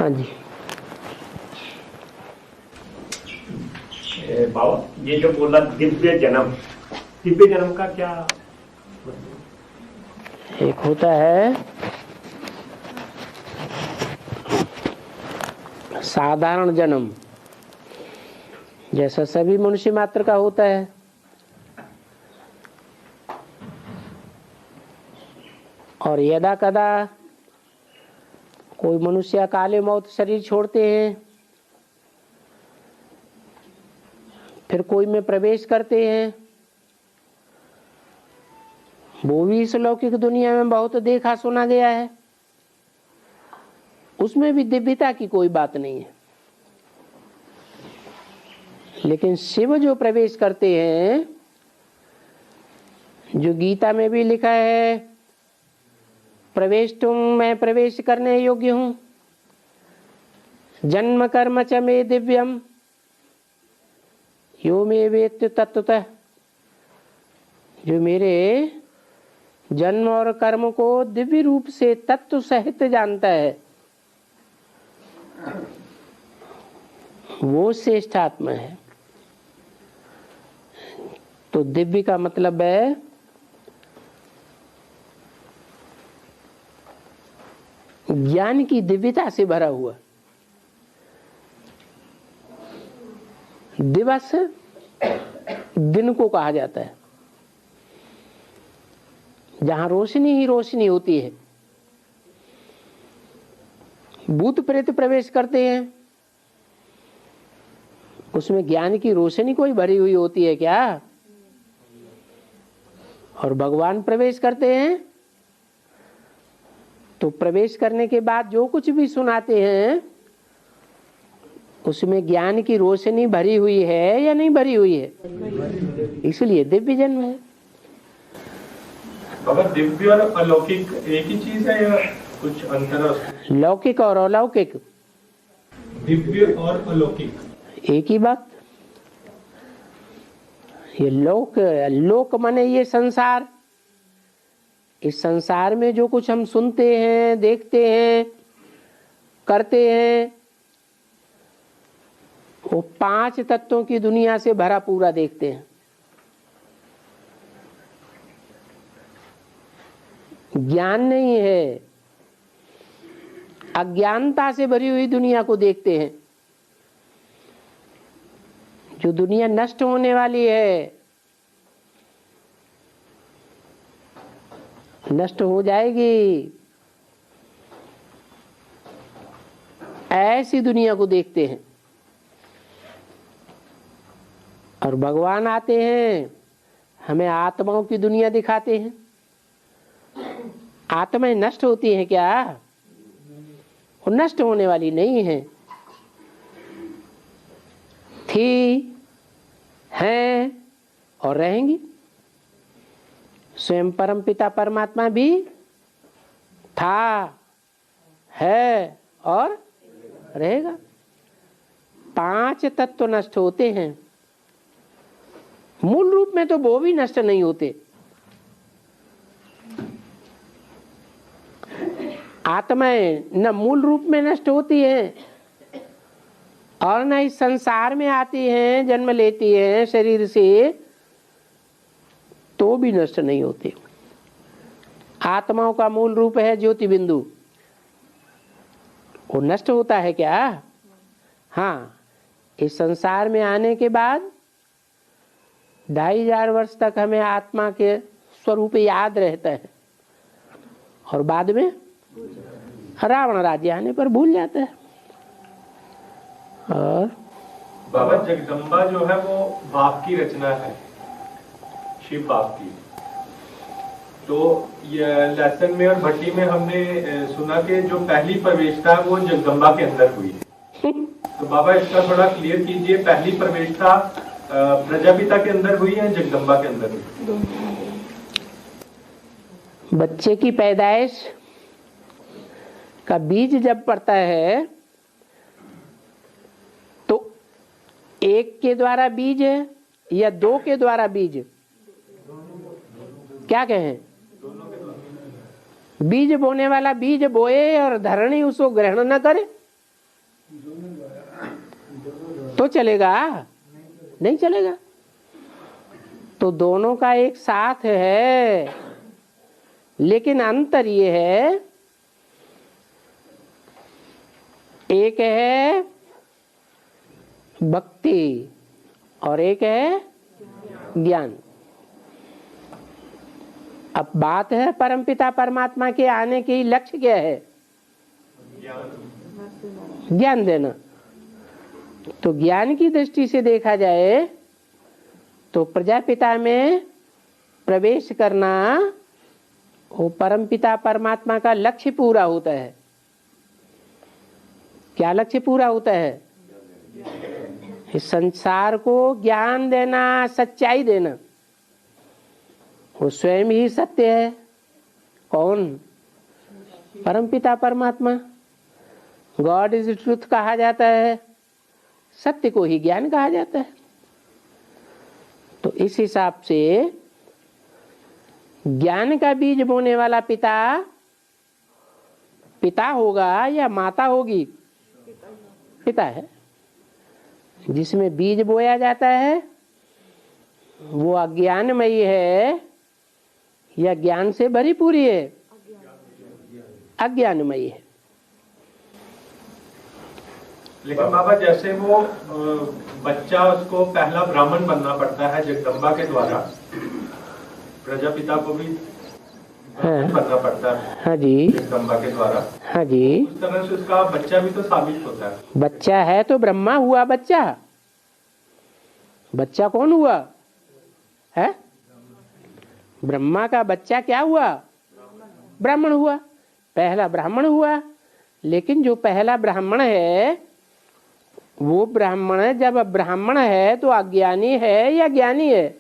हाँ जी। बाबा ये जो बोला दिव्य जन्म का क्या एक होता है साधारण जन्म, जैसा सभी मनुष्य मात्र का होता है, और यदा कदा कोई मनुष्य अकाले मौत शरीर छोड़ते हैं, फिर कोई में प्रवेश करते हैं। वो भी इस लौकिक दुनिया में बहुत देखा सुना गया है, उसमें भी दिव्यता की कोई बात नहीं है। लेकिन शिव जो प्रवेश करते हैं, जो गीता में भी लिखा है, प्रवेश तुम मैं प्रवेश करने योग्य हूं, जन्म कर्म च मे दिव्यम यो मे वेत्ति तत्वतः। जो मेरे जन्म और कर्म को दिव्य रूप से तत्व सहित जानता है, वो श्रेष्ठ आत्मा है। तो दिव्य का मतलब है ज्ञान की दिव्यता से भरा हुआ। दिवस दिन को कहा जाता है, जहां रोशनी ही रोशनी होती है। भूत प्रेत प्रवेश करते हैं, उसमें ज्ञान की रोशनी कोई भरी हुई होती है क्या? और भगवान प्रवेश करते हैं तो प्रवेश करने के बाद जो कुछ भी सुनाते हैं, उसमें ज्ञान की रोशनी भरी हुई है या नहीं भरी हुई है? इसलिए दिव्य जन्म है। बाबा दिव्य और अलौकिक एक ही चीज है या कुछ अंतर है? लौकिक और अलौकिक, दिव्य और अलौकिक एक ही बात। ये लोक माने ये संसार। इस संसार में जो कुछ हम सुनते हैं, देखते हैं, करते हैं, वो 5 तत्वों की दुनिया से भरा पूरा देखते हैं। ज्ञान नहीं है, अज्ञानता से भरी हुई दुनिया को देखते हैं। जो दुनिया नष्ट होने वाली है, नष्ट हो जाएगी, ऐसी दुनिया को देखते हैं। और भगवान आते हैं, हमें आत्माओं की दुनिया दिखाते हैं। आत्माएं नष्ट होती हैं क्या? वो नष्ट होने वाली नहीं है, थी, हैं और रहेंगी। स्वयं परम पिता परमात्मा भी था, है और रहेगा। 5 तत्व नष्ट होते हैं, मूल रूप में तो वो भी नष्ट नहीं होते। आत्माएं न मूल रूप में नष्ट होती हैं और न इस संसार में आती हैं, जन्म लेती हैं शरीर से, तो भी नष्ट नहीं होते। आत्माओं का मूल रूप है ज्योति बिंदु। वो नष्ट होता है क्या? हाँ, इस संसार में आने के बाद 2500 वर्ष तक हमें आत्मा के स्वरूप याद रहता है, और बाद में रावण राज्य आने पर भूल जाता है। और बाबा जगदम्बा जो है वो बाप की रचना है, शिव बाप की। तो ये लेसन में और भट्टी में हमने सुना कि जो पहली प्रवेशता वो जगदम्बा के अंदर हुई है। तो बाबा इसका थोड़ा क्लियर कीजिए, पहली प्रवेशता प्रजापिता के अंदर हुई है, जगदम्बा के अंदर हुई? बच्चे की पैदाइश का बीज जब पड़ता है तो एक के द्वारा बीज है या 2 के द्वारा बीज? क्या कहें? बीज बोने वाला बीज बोए और धरणी उसको ग्रहण न करे तो चलेगा, नहीं चलेगा। तो दोनों का एक साथ है, लेकिन अंतर ये है, एक है भक्ति और एक है ज्ञान। अब बात है परमपिता परमात्मा के आने की लक्ष्य क्या है? ज्ञान देना। तो ज्ञान की दृष्टि से देखा जाए तो प्रजापिता में प्रवेश करना वो परमपिता परमात्मा का लक्ष्य पूरा होता है। क्या लक्ष्य पूरा होता है? इस संसार को ज्ञान देना, सच्चाई देना। वो स्वयं ही सत्य है। कौन? परमपिता परमात्मा। गॉड इज ट्रूथ कहा जाता है, सत्य को ही ज्ञान कहा जाता है। तो इस हिसाब से ज्ञान का बीज बोने वाला पिता पिता होगा या माता होगी? पिता है। जिसमें बीज बोया जाता है वो अज्ञानमयी है या ज्ञान से भरी पूरी है? अज्ञानमयी है। लेकिन बाबा जैसे वो बच्चा, उसको पहला ब्राह्मण बनना पड़ता है जगदम्बा के द्वारा, प्रजापिता को भी बनना पड़ता है। हाँ जी, जगदम्बा के द्वारा। हाँ जी। उस तरह से उसका बच्चा भी तो साबित होता है। बच्चा है तो ब्रह्मा हुआ बच्चा। बच्चा कौन हुआ है? ब्रह्मा का बच्चा क्या हुआ? ब्राह्मण हुआ। पहला ब्राह्मण हुआ। लेकिन जो पहला ब्राह्मण है वो ब्राह्मण, जब ब्राह्मण है तो अज्ञानी है या ज्ञानी है?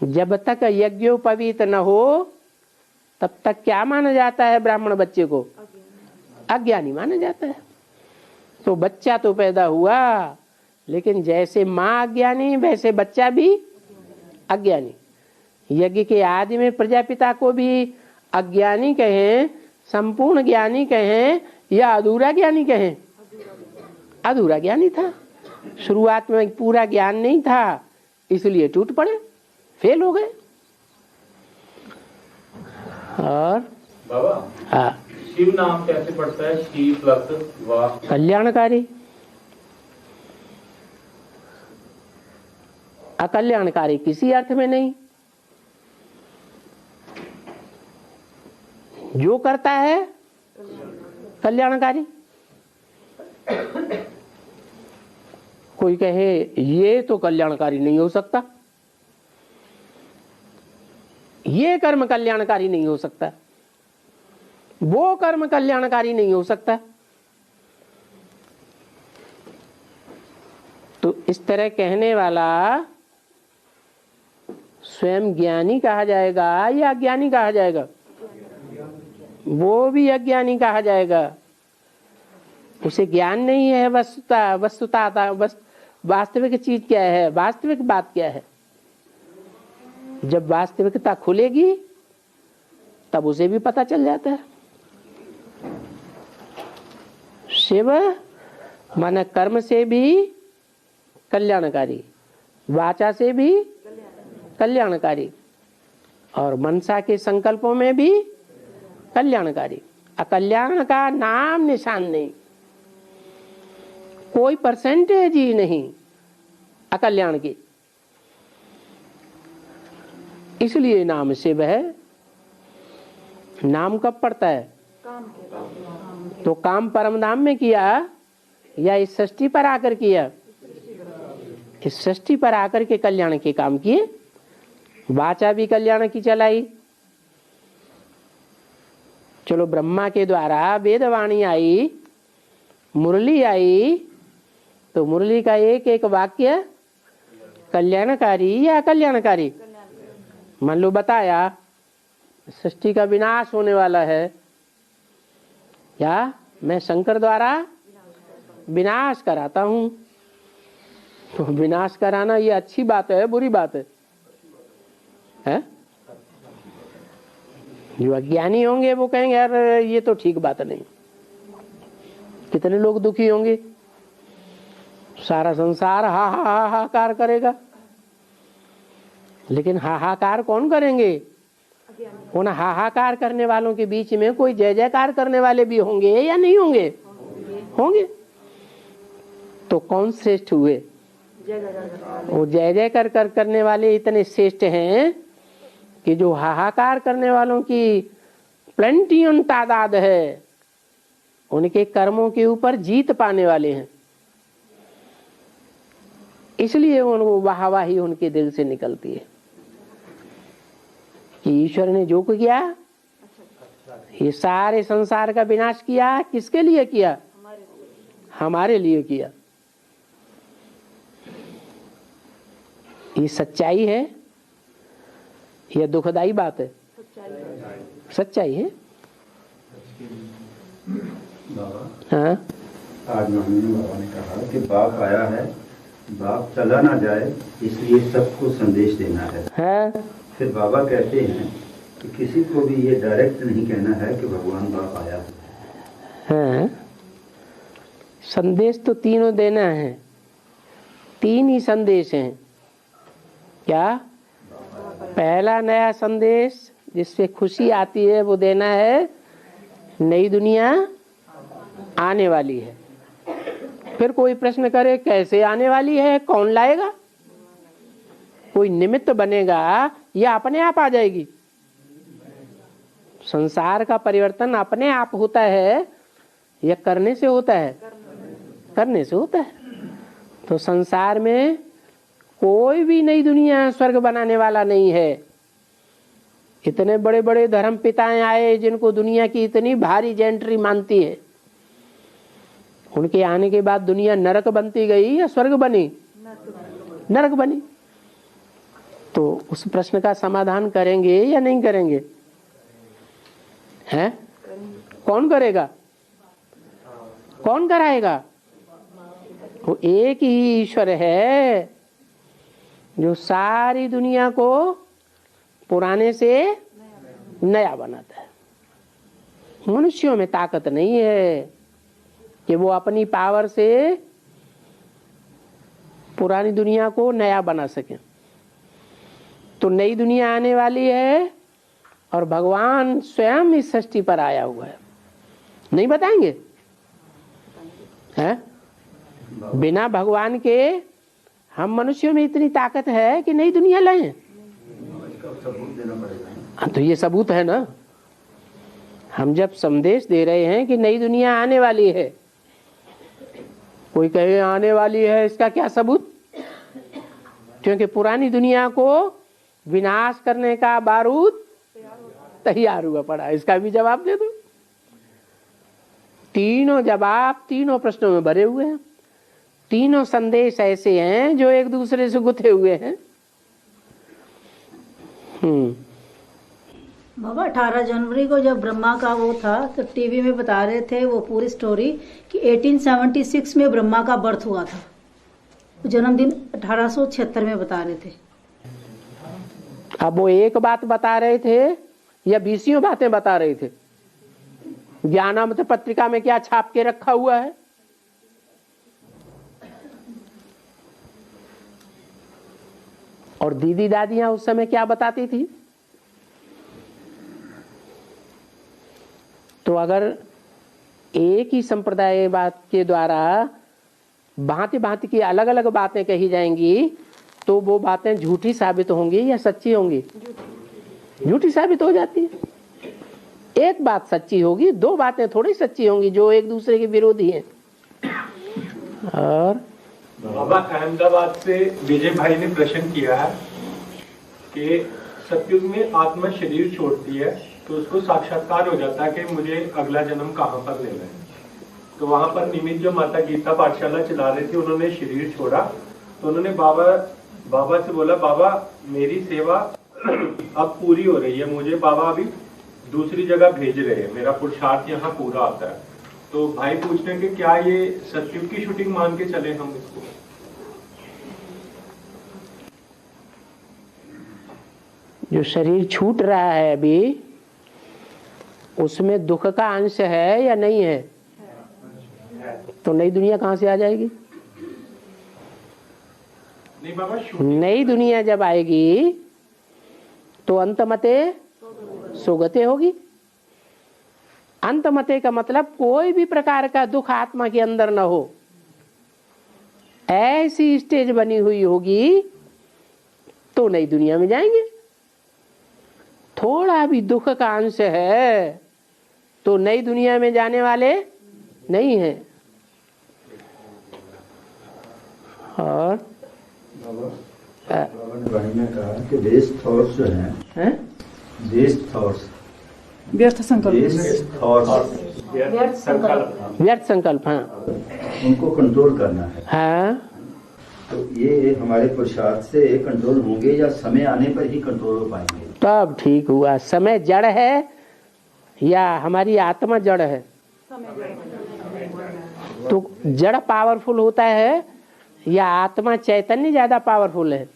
जब तक यज्ञोपवीत न हो तब तक क्या माना जाता है? ब्राह्मण बच्चे को अज्ञानी माना जाता है। तो बच्चा तो पैदा हुआ, लेकिन जैसे माँ अज्ञानी वैसे बच्चा भी अज्ञानी। यज्ञ के आदि में प्रजापिता को भी अज्ञानी कहें, संपूर्ण ज्ञानी कहें या अधूरा ज्ञानी कहें? अधूरा ज्ञानी था। शुरुआत में पूरा ज्ञान नहीं था, इसलिए टूट पड़े, फेल हो गए। और बाबा, हाँ, शिव नाम कैसे पड़ता है? शिव प्लस वाह, कल्याणकारी। अकल्याणकारी किसी अर्थ में नहीं। जो करता है कल्याणकारी। कोई कहे ये तो कल्याणकारी नहीं हो सकता, ये कर्म कल्याणकारी नहीं हो सकता, वो कर्म कल्याणकारी नहीं हो सकता। तो इस तरह कहने वाला स्वयं ज्ञानी कहा जाएगा या अज्ञानी कहा जाएगा? वो भी अज्ञानी कहा जाएगा। उसे ज्ञान नहीं है वस्तुता वास्तविक चीज क्या है, वास्तविक बात क्या है। जब वास्तविकता खुलेगी तब उसे भी पता चल जाता है। शिव माने कर्म से भी कल्याणकारी, वाचा से भी कल्याणकारी, और मनसा के संकल्पों में भी कल्याणकारी। अकल्याण का नाम निशान नहीं, कोई परसेंटेज ही नहीं अकल्याण की। इसलिए नाम शिव है। नाम कब पड़ता है? तो काम परम धाम में किया या इस सृष्टि पर आकर किया? इस सृष्टि पर आकर के कल्याण के काम किए। वाचा भी कल्याण की चलाई। चलो, ब्रह्मा के द्वारा वेदवाणी आई, मुरली आई, तो मुरली का एक एक वाक्य कल्याणकारी या अकल्याणकारी? मान लो बताया सृष्टि का विनाश होने वाला है, या मैं शंकर द्वारा विनाश कराता हूं। तो विनाश कराना ये अच्छी बात है, बुरी बात है? जो अज्ञानी होंगे वो कहेंगे यार ये तो ठीक बात नहीं। कितने लोग दुखी होंगे? सारा संसार हा हा हा हाकार करेगा, लेकिन हाहाकार कौन करेंगे? उन हाहाकार करने वालों के बीच में कोई जय जयकार करने वाले भी होंगे या नहीं होंगे? होंगे। तो कौन श्रेष्ठ हुए? वो जय जय कर करने वाले इतने श्रेष्ठ हैं कि जो हाहाकार करने वालों की प्लेंटियन तादाद है, उनके कर्मों के ऊपर जीत पाने वाले हैं। इसलिए उनको वाहवाही उनके दिल से निकलती है कि ईश्वर ने जो किया, ये सारे संसार का विनाश किया, किसके लिए किया? हमारे लिए किया। ये सच्चाई है या दुखदाई बात है? सच्चाई है। हाँ, आज बाबा ने कहा कि बाप आया है, बाप चला ना जाए, इसलिए सबको संदेश देना है। हाँ। फिर बाबा कहते हैं कि किसी को भी ये डायरेक्ट नहीं कहना है कि भगवान बाप आया है। हाँ, संदेश तो तीनों देना है। तीन ही संदेश हैं। क्या? पहला नया संदेश जिससे खुशी आती है वो देना है, नई दुनिया आने वाली है। फिर कोई प्रश्न करे कैसे आने वाली है, कौन लाएगा? कोई निमित्त बनेगा या अपने आप आ जाएगी? संसार का परिवर्तन अपने आप होता है या करने से होता है? करने से होता है। तो संसार में कोई भी नई दुनिया स्वर्ग बनाने वाला नहीं है। इतने बड़े बड़े धर्म पिताएं आए जिनको दुनिया की इतनी भारी जेंट्री मानती है, उनके आने के बाद दुनिया नरक बनती गई या स्वर्ग बनी? नरक बनी। तो उस प्रश्न का समाधान करेंगे या नहीं करेंगे? हैं? कौन करेगा? कौन कराएगा? वो एक ही ईश्वर है जो सारी दुनिया को पुराने से नया बनाता है। मनुष्यों में ताकत नहीं है कि वो अपनी पावर से पुरानी दुनिया को नया बना सके। तो नई दुनिया आने वाली है और भगवान स्वयं इस सृष्टि पर आया हुआ है। नहीं बताएंगे? हैं? बिना भगवान के हम मनुष्यों में इतनी ताकत है कि नई दुनिया लाएं? तो ये सबूत है ना। हम जब संदेश दे रहे हैं कि नई दुनिया आने वाली है, कोई कहे आने वाली है, इसका क्या सबूत? क्योंकि पुरानी दुनिया को विनाश करने का बारूद तैयार हुआ पड़ा। इसका भी जवाब दे दो। तीनों जवाब तीनों प्रश्नों में भरे हुए हैं। तीनों संदेश ऐसे हैं जो एक दूसरे से गुथे हुए हैं। बाबा 18 जनवरी को जब ब्रह्मा का वो था तो टीवी में बता रहे थे वो पूरी स्टोरी कि 1876 में ब्रह्मा का बर्थ हुआ था। जन्मदिन 1876 में बता रहे थे। अब वो एक बात बता रहे थे या 20 बातें बता रहे थे? ज्ञानामृत पत्रिका में क्या छाप के रखा हुआ है? और दीदी दादियां उस समय क्या बताती थी? तो अगर एक ही संप्रदाय बात के द्वारा भांति भांति की अलग अलग बातें कही जाएंगी तो वो बातें झूठी साबित होंगी या सच्ची होंगी? झूठी साबित हो जाती है। एक बात सच्ची होगी, दो बातें थोड़ी सच्ची होंगी जो एक दूसरे के विरोधी हैं। और बाबा अहमदाबाद से विजय भाई ने प्रश्न किया है कि सतयुग में आत्मा शरीर छोड़ती है तो उसको साक्षात्कार हो जाता है कि मुझे अगला जन्म कहाँ पर लेना है। तो वहां पर निमित जो माता गीता पाठशाला चला रहे थे, उन्होंने शरीर छोड़ा तो उन्होंने बाबा से बोला, बाबा मेरी सेवा अब पूरी हो रही है, मुझे बाबा अभी दूसरी जगह भेज रहे हैं, मेरा पुरुषार्थ यहाँ पूरा आता है। तो भाई पूछ रहे हैं कि क्या ये सतयुग की शूटिंग मान के चले हम इसको? जो शरीर छूट रहा है अभी, उसमें दुख का अंश है या नहीं है? तो नई दुनिया कहाँ से आ जाएगी? नहीं बाबा, नई दुनिया जब आएगी तो अंतमते सुगते होगी। अंतमते का मतलब कोई भी प्रकार का दुख आत्मा के अंदर न हो, ऐसी स्टेज बनी हुई होगी तो नई दुनिया में जाएंगे। थोड़ा भी दुख का अंश है तो नई दुनिया में जाने वाले नहीं हैं। और बाबा ने वाणी में कहा कि वेस्ट थॉट्स जो हैं, वेस्ट थॉट्स, व्यर्थ संकल्प, वेस्ट थॉट्स, व्यर्थ संकल्प, हाँ, उनको कंट्रोल करना है। हाँ, तो ये हमारे पुरुषार्थ से कंट्रोल होंगे या समय आने पर ही कंट्रोल हो पाएंगे? तब ठीक हुआ। समय जड़ है या हमारी आत्मा जड़ है? तो जड़ पावरफुल होता है या आत्मा चैतन्य ज्यादा पावरफुल है?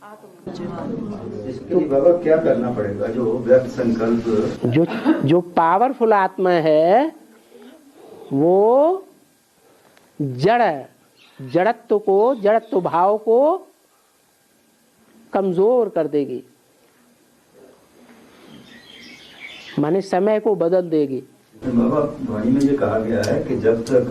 इसके लिए बाबा क्या करना पड़ेगा? जो व्यक्त संकल्प, जो पावरफुल आत्मा है वो जड़त्व भाव को कमजोर कर देगी, माने समय को बदल देगी। बाबा वाणी में जो कहा गया है कि जब तक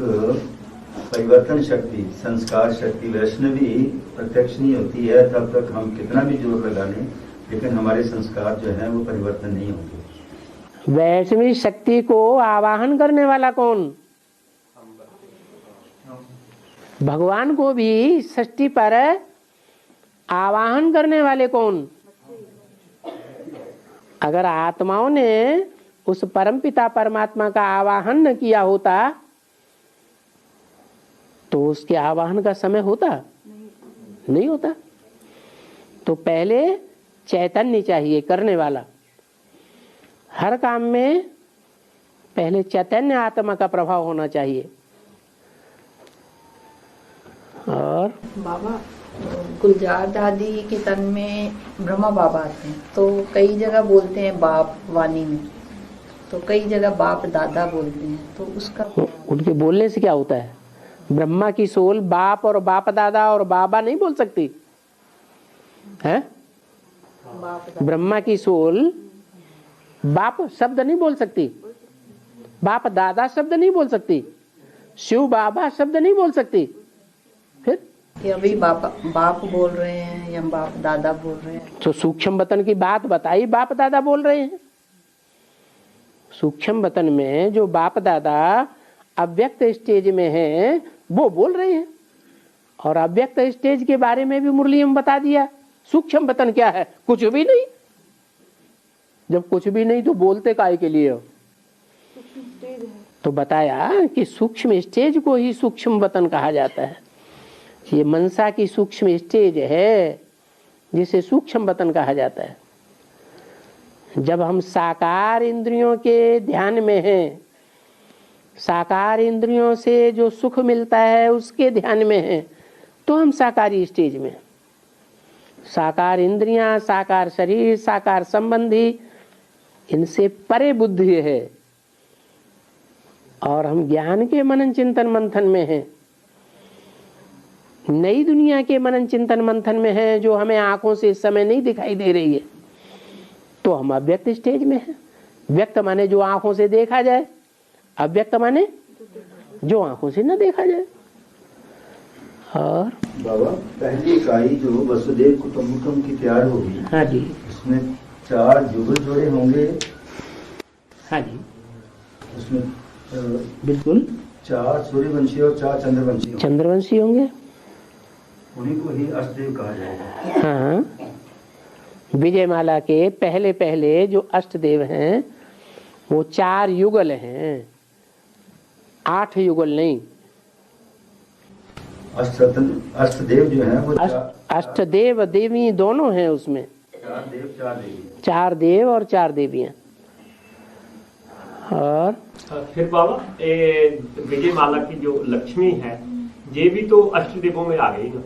परिवर्तन शक्ति, संस्कार शक्ति वैष्णवी प्रत्यक्ष नहीं होती है, तब तक हम कितना भी जोर लगा लें, लेकिन हमारे संस्कार जो हैं वो परिवर्तन नहीं होंगे। वैष्णवी शक्ति को आवाहन करने वाला कौन? भगवान को भी सृष्टि पर आवाहन करने वाले कौन? अगर आत्माओं ने उस परमपिता परमात्मा का आवाहन न किया होता तो उसके आवाहन का समय होता नहीं होता। तो पहले चैतन्य चाहिए करने वाला। हर काम में पहले चैतन्य आत्मा का प्रभाव होना चाहिए। और बाबा, गुलजार दादी के तन में ब्रह्मा बाबा आते हैं, तो कई जगह बोलते हैं बाप वाणी में, तो कई जगह बाप दादा बोलते हैं, तो उसका उनके बोलने से क्या होता है? ब्रह्मा की सोल बाप और बाप दादा और बाबा नहीं बोल सकती है? ब्रह्मा की सोल बाप शब्द नहीं बोल सकती, बाप दादा शब्द नहीं बोल सकती, शिव बाबा शब्द नहीं बोल सकती। फिर कि अभी बाप बोल रहे हैं या बाप दादा बोल रहे हैं? तो सूक्ष्म वतन की बात बताई, बाप दादा बोल रहे हैं। सूक्ष्म वतन में जो बाप दादा अव्यक्त स्टेज में हैं वो बोल रहे हैं, और अव्यक्त स्टेज के बारे में भी मुरली में बता दिया। सूक्ष्म वतन क्या है? कुछ भी नहीं। जब कुछ भी नहीं तो बोलते काहे के लिए? तो बताया कि सूक्ष्म स्टेज को ही सूक्ष्म वतन कहा जाता है। ये मनसा की सूक्ष्म स्टेज है जिसे सूक्ष्म वतन कहा जाता है। जब हम साकार इंद्रियों के ध्यान में हैं, साकार इंद्रियों से जो सुख मिलता है उसके ध्यान में हैं, तो हम साकारी स्टेज में। साकार इंद्रियां, साकार शरीर, साकार संबंधी, इनसे परे बुद्धि है, और हम ज्ञान के मनन चिंतन मंथन में हैं। नई दुनिया के मनन चिंतन मंथन में है जो हमें आंखों से इस समय नहीं दिखाई दे रही है, तो हम अव्यक्त स्टेज में हैं। व्यक्त माने जो आंखों से देखा जाए, अव्यक्त माने जो आंखों से न देखा जाए। और बाबा पहली इकाई जो वसुदेव कुटुंबकम की तैयार होगी, हाँ जी, उसमें 4 जुगल जोड़े होंगे। हाँ जी, उसमें बिल्कुल 4 सूर्यवंशी और 4 चंद्रवंशी होंगे। चंद्रवंशी होंगे। उन्हीं को ही अष्टदेव कहा जाएगा। हाँ, विजयमाला के पहले पहले जो अष्टदेव हैं वो 4 युगल हैं, 8 युगल नहीं। अष्टदेव जो है वो अष्टदेव देवी दोनों हैं उसमें। 4 देव 4 देवी, 4 देव और 4 देवियां। और फिर बाबा विजय माला की जो लक्ष्मी है ये भी तो अष्टदेवों में आ गई ना?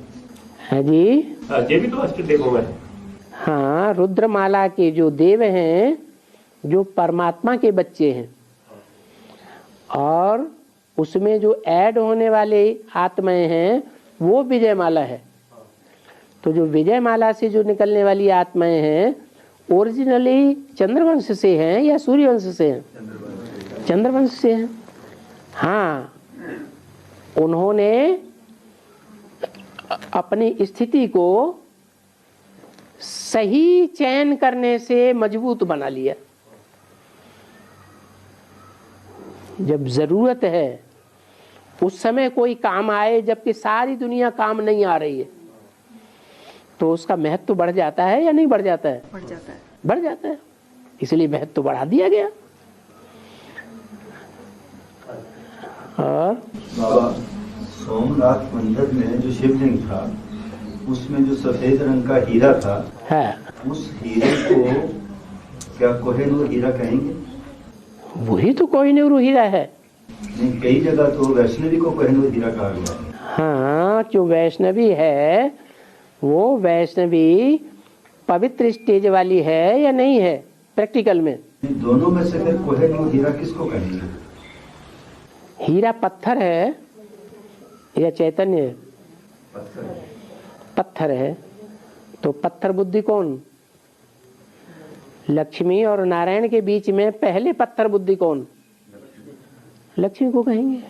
है जी, ये भी तो अष्टदेवों में है। हाँ, रुद्रमाला के जो देव हैं जो परमात्मा के बच्चे हैं, और उसमें जो ऐड होने वाले आत्माएं हैं वो विजय माला है। तो जो विजय माला से जो निकलने वाली आत्माएं हैं ओरिजिनली चंद्रवंश से हैं या सूर्यवंश से हैं? चंद्रवंश से हैं। हाँ, उन्होंने अपनी स्थिति को सही चयन करने से मजबूत बना लिया। जब जरूरत है उस समय कोई काम आए, जबकि सारी दुनिया काम नहीं आ रही है, तो उसका महत्व बढ़ जाता है या नहीं बढ़ जाता है? बढ़ जाता है। बढ़ जाता है, इसलिए महत्व बढ़ा दिया गया। और बाबा, सोमनाथ मंदिर में जो शिवलिंग था उसमें जो सफेद रंग का हीरा था है, उस हीरे को क्या कोहिनूर हीरा कहेंगे? वही तो कोहिनूर हीरा है। नहीं, कई जगह तो वैष्णवी को कोहिनूर हीरा कहा गया है। हाँ, जो वैष्णवी है वो वैष्णवी पवित्र स्टेज वाली है या नहीं है प्रैक्टिकल में? दोनों में से फिर कोहिनूर हीरा किसको कहेंगे? हीरा पत्थर है या चैतन्य है? पत्थर है। तो पत्थर बुद्धि कौन? लक्ष्मी और नारायण के बीच में पहले पत्थर बुद्धि कौन? लक्ष्मी को कहेंगे।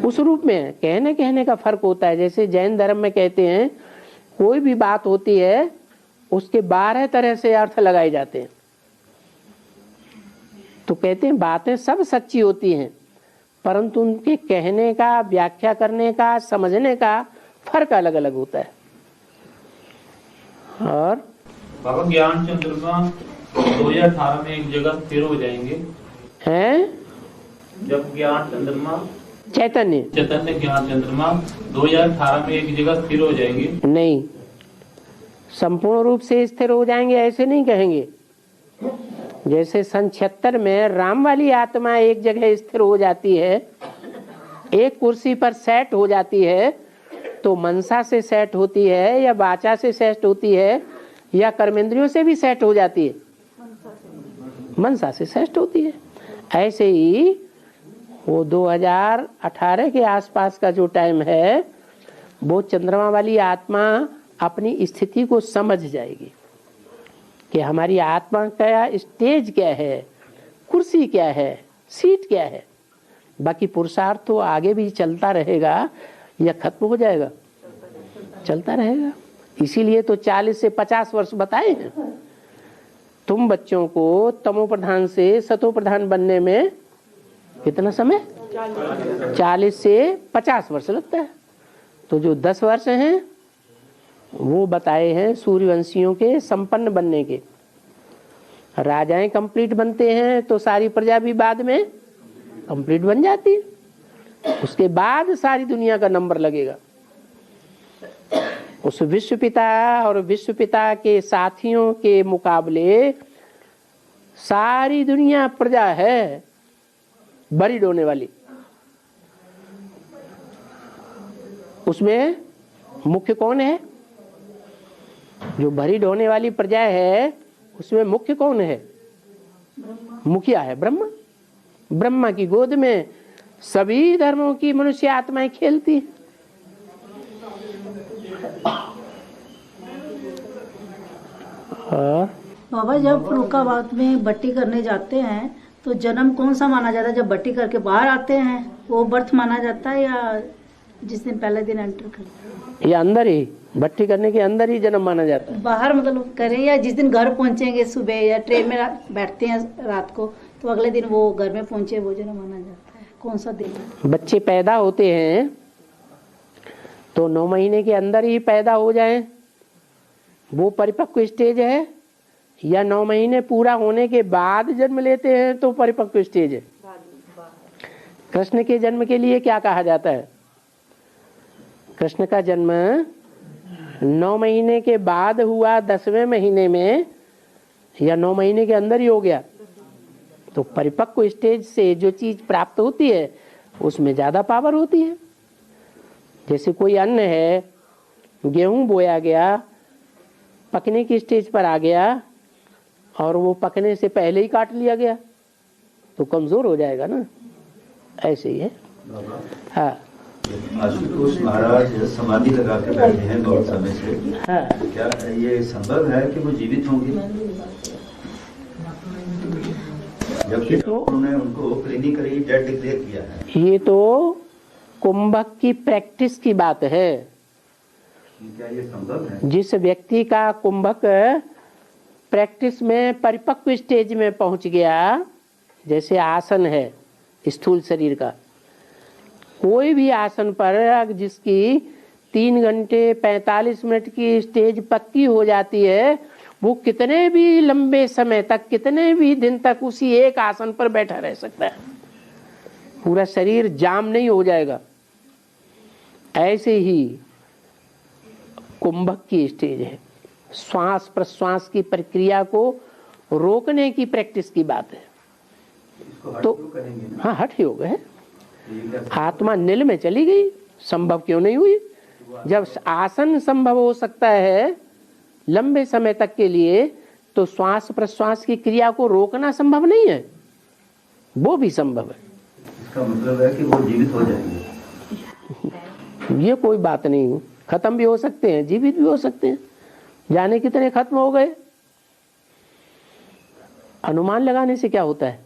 उस रूप में कहने का फर्क होता है। जैसे जैन धर्म में कहते हैं कोई भी बात होती है उसके 12 तरह से अर्थ लगाए जाते हैं। तो कहते हैं बातें सब सच्ची होती हैं, परंतु उनके कहने का, व्याख्या करने का, समझने का फर्क अलग अलग होता है। और बाबा, ज्ञान चंद्रमा 2018 में एक जगह स्थिर हो जाएंगे हैं? जब ज्ञान चंद्रमा चैतन्य ज्ञान चंद्रमा 2018 में एक जगह स्थिर हो जाएंगे? नहीं, संपूर्ण रूप से स्थिर हो जाएंगे ऐसे नहीं कहेंगे। जैसे सन 76 में राम वाली आत्मा एक जगह स्थिर हो जाती है, एक कुर्सी पर सेट हो जाती है, तो मनसा से सेट होती है या वाचा से सेट होती है या कर्मेंद्रियों से भी सेट हो जाती है? मनसा से सेट होती है। ऐसे ही वो 2018 के आसपास का जो टाइम है वो चंद्रमा वाली आत्मा अपनी स्थिति को समझ जाएगी कि हमारी आत्मा का स्टेज क्या है, कुर्सी क्या है, सीट क्या है। बाकी पुरुषार्थ तो आगे भी चलता रहेगा या खत्म हो जाएगा? चलता रहेगा। इसीलिए तो 40 से 50 वर्ष बताए हैं। तुम बच्चों को तमो प्रधान से सतो प्रधान बनने में कितना समय? 40 से 50 वर्ष लगता है। तो जो 10 वर्ष हैं वो बताए हैं सूर्यवंशियों के संपन्न बनने के। राजाएं कंप्लीट बनते हैं तो सारी प्रजा भी बाद में कंप्लीट बन जाती है। उसके बाद सारी दुनिया का नंबर लगेगा। उस विश्व पिता और विश्व पिता के साथियों के मुकाबले सारी दुनिया प्रजा है बरी डोने वाली। उसमें मुख्य कौन है? जो भरी ढोने वाली प्रजा है उसमें मुख्य कौन है? मुखिया है ब्रह्मा। ब्रह्मा की गोद में सभी धर्मों की मनुष्य आत्माएं खेलती हैं। बाबा, जब फरुखाबाद में बट्टी करने जाते हैं तो जन्म कौन सा माना जाता है? जब बट्टी करके बाहर आते हैं वो बर्थ माना जाता है या जिस दिन पहले दिन एंटर करते हैं? ये अंदर ही भट्टी करने के अंदर ही जन्म माना जाता है। बाहर मतलब करें या जिस दिन घर पहुंचेंगे सुबह या ट्रेन में बैठते हैं रात को तो अगले दिन वो घर में पहुंचे वो जन्म माना जाता है? कौन सा दिन? बच्चे पैदा होते हैं तो 9 महीने के अंदर ही पैदा हो जाएं, वो परिपक्व स्टेज है, या 9 महीने पूरा होने के बाद जन्म लेते हैं तो परिपक्व स्टेज है? कृष्ण के जन्म के लिए क्या कहा जाता है? कृष्ण का जन्म 9 महीने के बाद हुआ, 10वें महीने में, या 9 महीने के अंदर ही हो गया। तो परिपक्व स्टेज से जो चीज प्राप्त होती है उसमें ज्यादा पावर होती है। जैसे कोई अन्न है, गेहूं बोया गया, पकने की स्टेज पर आ गया और वो पकने से पहले ही काट लिया गया तो कमजोर हो जाएगा ना। ऐसे ही है। बाबा, हाँ आशुतोष महाराज समाधि लगा के बैठे हैं बहुत समय से। हाँ। क्या ये संभव है कि वो जीवित होंगे? जबकि उन्होंने उनको क्लिनिकली डेड डिक्लेयर किया है। ये तो कुंभक की प्रैक्टिस की बात है। क्या ये संभव है? जिस व्यक्ति का कुंभक प्रैक्टिस में परिपक्व स्टेज में पहुंच गया, जैसे आसन है स्थूल शरीर का, कोई भी आसन पर जिसकी 3 घंटे 45 मिनट की स्टेज पक्की हो जाती है, वो कितने भी लंबे समय तक, कितने भी दिन तक उसी एक आसन पर बैठा रह सकता है, पूरा शरीर जाम नहीं हो जाएगा। ऐसे ही कुंभक की स्टेज है, श्वास प्रश्वास की प्रक्रिया को रोकने की प्रैक्टिस की बात है। तो हाँ, हठ योग है। आत्मा नील में चली गई, संभव क्यों नहीं हुई? जब आसन संभव हो सकता है लंबे समय तक के लिए, तो श्वास प्रश्वास की क्रिया को रोकना संभव नहीं है, वो भी संभव है। इसका मतलब है कि वो जीवित हो जाएंगे। ये कोई बात नहीं, खत्म भी हो सकते हैं, जीवित भी हो सकते हैं। जाने कितने खत्म हो गए, अनुमान लगाने से क्या होता है।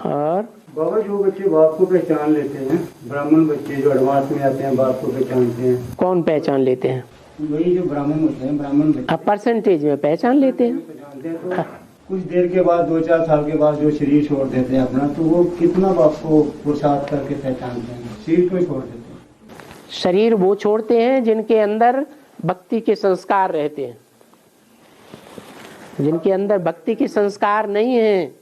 और बाबा, जो बच्चे बाप को पहचान लेते हैं, ब्राह्मण बच्चे जो एडवांस में आते हैं बाप को पहचानते हैं, कौन पहचान लेते हैं? वही जो ब्राह्मण होते हैं, ब्राह्मण बच्चे अब परसेंटेज में पहचान लेते हैं। पहचानते हैं। तो कुछ देर के बाद 2-4 साल के बाद जो शरीर छोड़ देते हैं अपना, तो वो कितना बाप को पुरुषार्थ करके पहचानते हैं? शरीर क्यों छोड़ देते हैं? शरीर वो छोड़ते हैं जिनके अंदर भक्ति के संस्कार रहते हैं। जिनके अंदर भक्ति के संस्कार नहीं है,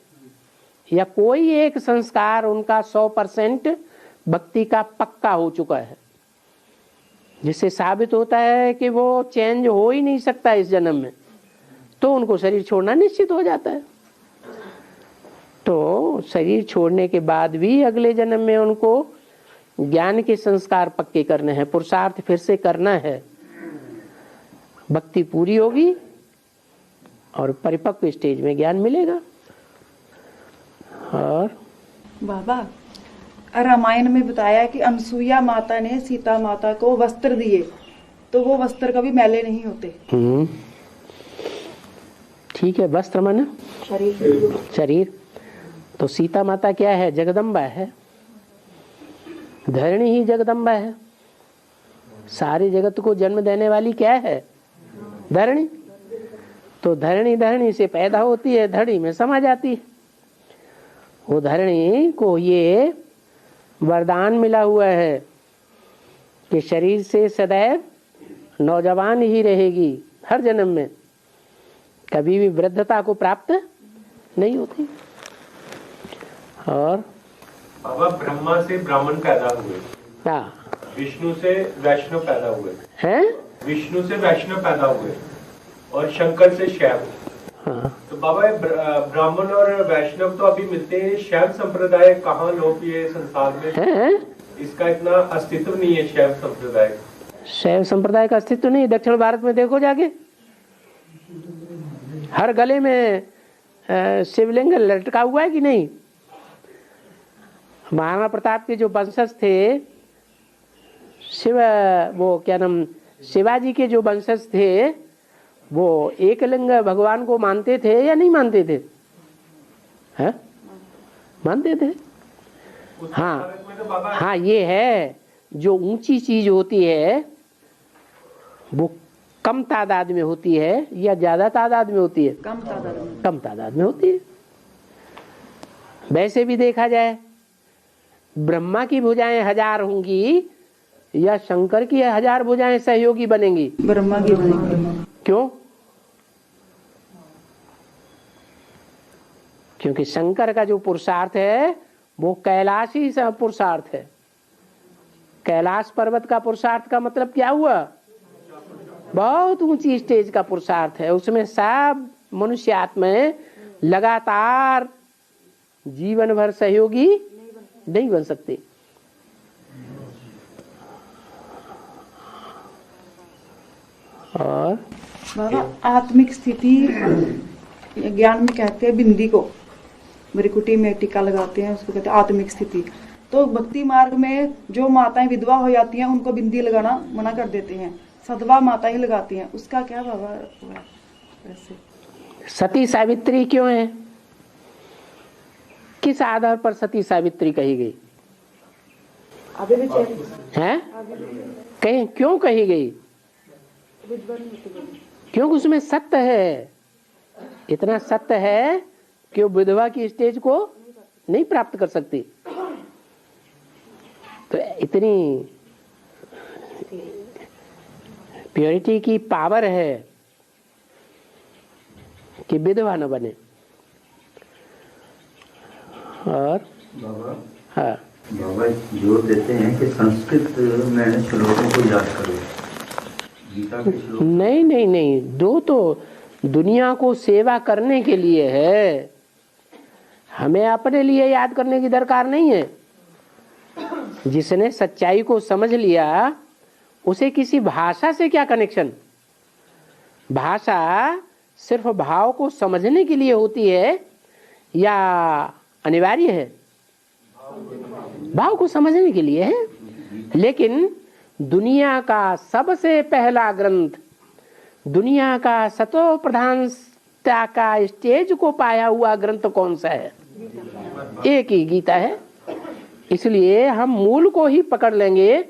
या कोई एक संस्कार उनका 100% भक्ति का पक्का हो चुका है, जिससे साबित होता है कि वो चेंज हो ही नहीं सकता इस जन्म में, तो उनको शरीर छोड़ना निश्चित हो जाता है। तो शरीर छोड़ने के बाद भी अगले जन्म में उनको ज्ञान के संस्कार पक्के करने हैं, पुरुषार्थ फिर से करना है, भक्ति पूरी होगी और परिपक्व स्टेज में ज्ञान मिलेगा। और बाबा, रामायण में बताया कि अनसुईया माता ने सीता माता को वस्त्र दिए, तो वो वस्त्र कभी मैले नहीं होते। ठीक है, वस्त्र माने शरीर। तो सीता माता क्या है? जगदम्बा है, धरणी ही जगदम्बा है। सारे जगत को जन्म देने वाली क्या है? धरणी। तो धरणी से पैदा होती है, धरणी में समा जाती है। वो धरणी को ये वरदान मिला हुआ है कि शरीर से सदैव नौजवान ही रहेगी, हर जन्म में कभी भी वृद्धता को प्राप्त नहीं होती। और बाबा, ब्रह्मा से ब्राह्मण पैदा हुए, हाँ, विष्णु से वैष्णव पैदा हुए हैं, विष्णु से वैष्णव पैदा हुए और शंकर से शैव। हाँ। तो बाबा, ब्राह्मण और वैष्णव तो अभी मिलते हैं, शैव संप्रदाय कहाँ लोग ये संसार में हैं? इसका इतना अस्तित्व नहीं है शैव संप्रदाय का। शैव संप्रदाय का अस्तित्व नहीं। दक्षिण भारत में देखो जाके, हर गले में शिवलिंग लटका हुआ है कि नहीं। महाराणा प्रताप के जो वंशज थे, शिवाजी के जो वंशज थे, वो एकलिंग भगवान को मानते थे या नहीं मानते थे? हैं? मानते थे। हाँ हाँ, ये है जो ऊंची चीज होती है वो कम तादाद में होती है या ज्यादा तादाद में होती है? कम तादाद में होती है। वैसे भी देखा जाए, ब्रह्मा की भुजाएं 1000 होंगी या शंकर की 1000 भुजाएं सहयोगी बनेंगी? ब्रह्मा की बनेंगी। क्यों? क्योंकि शंकर का जो पुरुषार्थ है वो कैलाशी पुरुषार्थ है। कैलाश पर्वत का पुरुषार्थ का मतलब क्या हुआ? बहुत ऊंची स्टेज का पुरुषार्थ है। उसमें सब मनुष्य आत्माएं लगातार जीवन भर सहयोगी नहीं बन सकते। और बाबा, आत्मिक स्थिति ज्ञान में कहते हैं बिंदी को, मृकुटी में टीका लगाते हैं, उसको कहते हैं आत्मिक स्थिति। तो भक्ति मार्ग में जो माताएं विधवा हो जाती हैं उनको बिंदी लगाना मना कर देते हैं, सधवा माता ही लगाती हैं। उसका क्या बाबा हुआ वैसे? सती सावित्री क्यों है? किस आधार पर सती सावित्री कही गई है? कहीं क्यों कही गई? क्यों? उसमें सत्य है, इतना सत्य है कि वो विधवा की स्टेज को नहीं प्राप्त कर सकती। तो इतनी प्योरिटी की पावर है कि विधवा न बने। और बाबा, हाँ, बाबा जोर देते हैं कि संस्कृत में श्लोकों को याद करो, गीता के श्लोक। नहीं नहीं नहीं, दो तो दुनिया को सेवा करने के लिए है, हमें अपने लिए याद करने की दरकार नहीं है। जिसने सच्चाई को समझ लिया उसे किसी भाषा से क्या कनेक्शन? भाषा सिर्फ भाव को समझने के लिए होती है या अनिवार्य है? भाव को समझने के लिए है। लेकिन दुनिया का सबसे पहला ग्रंथ, दुनिया का सतो प्रधानता का स्टेज को पाया हुआ ग्रंथ कौन सा है? एक ही गीता है। इसलिए हम मूल को ही पकड़ लेंगे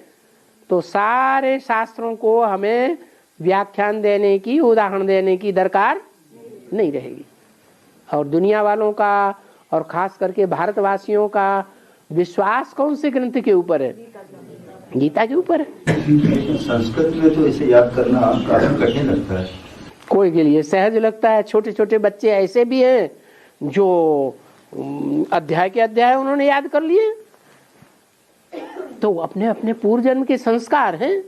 तो सारे शास्त्रों को हमें व्याख्यान देने की, उदाहरण देने की दरकार नहीं रहेगी। और दुनिया वालों का और खास करके भारतवासियों का विश्वास कौन से ग्रंथ के ऊपर है? गीता के ऊपर है। संस्कृत में तो इसे याद करना काफी कठिन लगता है। कोई के लिए सहज लगता है। छोटे छोटे बच्चे ऐसे भी हैं जो अध्याय के अध्याय उन्होंने याद कर लिए। तो अपने अपने पूर्व जन्म के संस्कार हैं।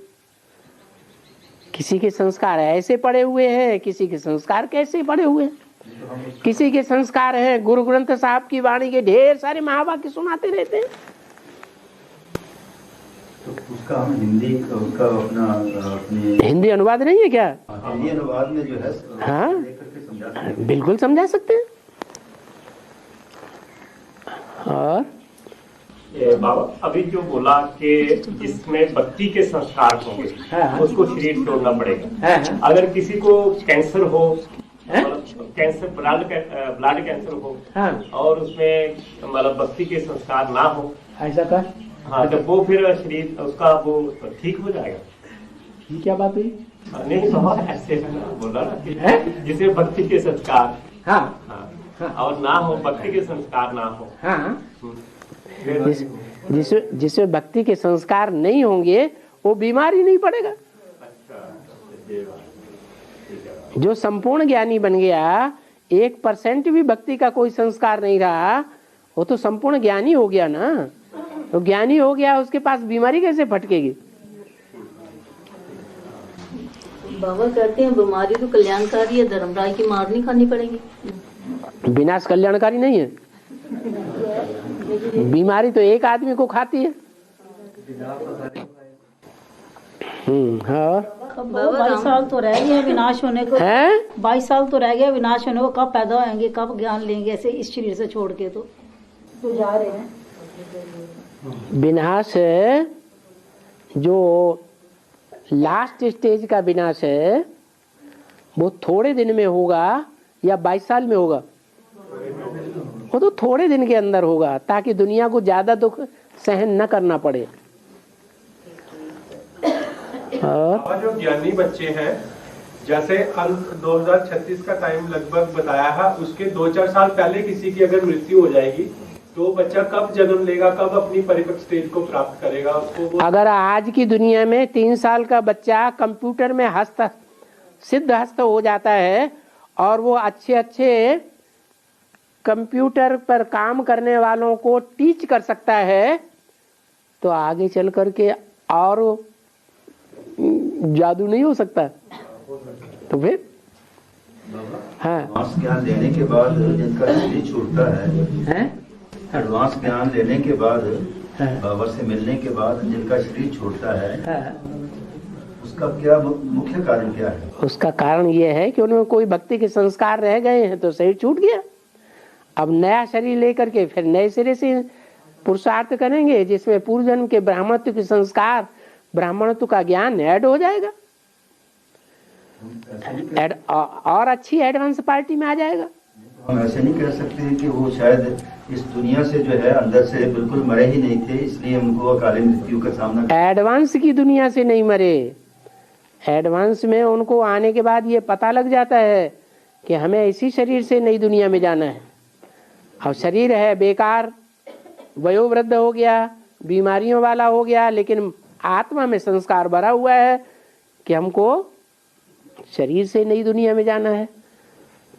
किसी के संस्कार ऐसे पड़े हुए हैं, किसी के संस्कार कैसे पड़े हुए हैं। किसी के संस्कार हैं गुरु ग्रंथ साहब की वाणी के ढेर सारे महावाक्य सुनाते रहते हैं। तो उसका हम हिंदी उसका अपने हिंदी अनुवाद नहीं है क्या? हिंदी अनुवाद में जो है हाँ, बिल्कुल समझा सकते हैं। और बाबा अभी जो बोला कि जिसमें भक्ति के संस्कार होंगे, हाँ। उसको शरीर छोड़ना पड़ेगा। हाँ। अगर किसी को कैंसर हो, कैंसर ब्लड कैंसर हो, हाँ। और उसमें मतलब भक्ति के संस्कार ना हो, ऐसा कर, हाँ, तो वो फिर शरीर उसका वो ठीक हो जाएगा। ये क्या बात हुई? नहीं बाबा ऐसे बोला ना कि जिसे भक्ति के संस्कार हाँ, हाँ, और ना हो, भक्ति के संस्कार ना हो, हाँ, जिसमें भक्ति के संस्कार नहीं होंगे वो बीमार ही नहीं पड़ेगा। जो संपूर्ण ज्ञानी बन गया, 1% भी भक्ति का कोई संस्कार नहीं रहा, वो तो संपूर्ण ज्ञानी हो गया ना। तो ज्ञानी हो गया, उसके पास बीमारी कैसे फटकेगी? बाबा कहते हैं बीमारी तो कल्याणकारी है, धर्मराज की मार नहीं खानी पड़ेगी। विनाश कल्याणकारी नहीं है। बीमारी तो एक आदमी को खाती है। हाँ। 22 साल तो रह गया विनाश होने को है। 22 साल तो रह गया विनाश होने को। कब पैदा होंगे, कब ज्ञान लेंगे ऐसे इस शरीर से छोड़ के? तो जा रहे हैं। विनाश जो लास्ट स्टेज का विनाश है वो थोड़े दिन में होगा या 22 साल में होगा? वो तो थोड़े दिन के अंदर होगा, ताकि दुनिया को ज्यादा दुख सहन न करना पड़े। और जो ज्ञानी बच्चे हैं, जैसे 2036 का टाइम लगभग बताया है, उसके 2-4 साल पहले किसी की अगर मृत्यु हो जाएगी तो बच्चा कब जन्म लेगा, कब अपनी परिपक्व स्टेज को प्राप्त करेगा उसको? अगर आज की दुनिया में 3 साल का बच्चा कंप्यूटर में सिद्ध हस्त हो जाता है और वो अच्छे कंप्यूटर पर काम करने वालों को टीच कर सकता है, तो आगे चल करके और जादू नहीं हो सकता? तो फिर हाँ, एडवांस ज्ञान लेने के बाद जिनका शरीर छूटता है, एडवांस ज्ञान लेने के बाद बाबा से मिलने के बाद जिनका शरीर छूटता है, उसका क्या मुख्य कारण क्या है? उसका कारण ये है कि उनमें कोई भक्ति के संस्कार रह गए हैं तो शरीर छूट गया। अब नया शरीर लेकर के फिर नए सिरे से पुरुषार्थ करेंगे, जिसमें पूर्व जन्म के ब्राह्मणत्व के संस्कार, ब्राह्मणत्व का ज्ञान ऐड हो जाएगा, और अच्छी एडवांस पार्टी में आ जाएगा। हम ऐसे नहीं कह सकते हैं कि वो शायद इस दुनिया से जो है अंदर से बिल्कुल मरे ही नहीं थे, इसलिए उनको अकाले मृत्यु का सामना। एडवांस की दुनिया से नहीं मरे, एडवांस में उनको आने के बाद ये पता लग जाता है कि हमें इसी शरीर से नई दुनिया में जाना है। अब शरीर है बेकार, वयोवृद्ध हो गया, बीमारियों वाला हो गया, लेकिन आत्मा में संस्कार भरा हुआ है कि हमको शरीर से नई दुनिया में जाना है।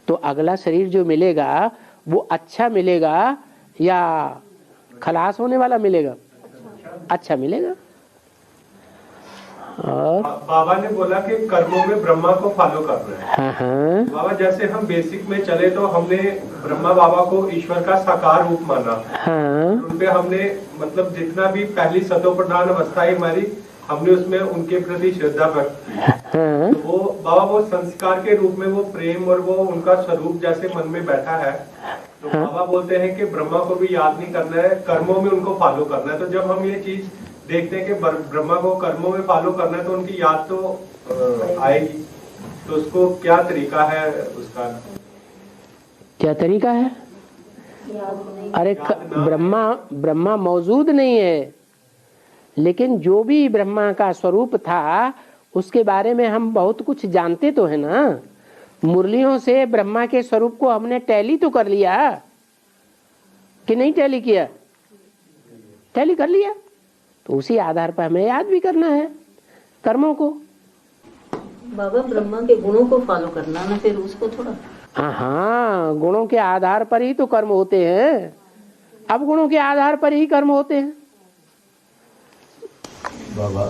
तो अगला शरीर जो मिलेगा वो अच्छा मिलेगा या खलास होने वाला मिलेगा? अच्छा मिलेगा। और बाबा ने बोला कि कर्मों में ब्रह्मा को फॉलो कर रहे हैं। हाँ हाँ बाबा, जैसे हम बेसिक में चले तो हमने ब्रह्मा बाबा को ईश्वर का साकार रूप माना। हाँ उनपे हमने मतलब जितना भी पहली सतो प्रधान अवस्था है हमारी, हमने उसमें उनके प्रति श्रद्धा व्यक्त की। हाँ तो वो बाबा वो संस्कार के रूप में वो प्रेम और वो उनका स्वरूप जैसे मन में बैठा है, तो बाबा बोलते हैं कि ब्रह्मा को भी याद नहीं करना है, कर्मों में उनको फॉलो करना है। तो जब हम ये चीज देखते हैं कि ब्रह्मा को कर्मों में फॉलो करना है, तो उनकी याद तो आएगी। तो उसको क्या तरीका है उसका? क्या तरीका है? अरे ब्रह्मा मौजूद नहीं है, लेकिन जो भी ब्रह्मा का स्वरूप था उसके बारे में हम बहुत कुछ जानते तो है ना। मुरलियों से ब्रह्मा के स्वरूप को हमने टैली तो कर लिया कि नहीं टैली किया? टैली कर लिया। तो उसी आधार पर हमें याद भी करना है कर्मों को। बाबा ब्रह्मा के गुणों को फॉलो करना ना, फिर उसको थोड़ा। हाँ, गुणों के आधार पर ही तो कर्म होते हैं। अब गुणों के आधार पर ही कर्म होते हैं। बाबा,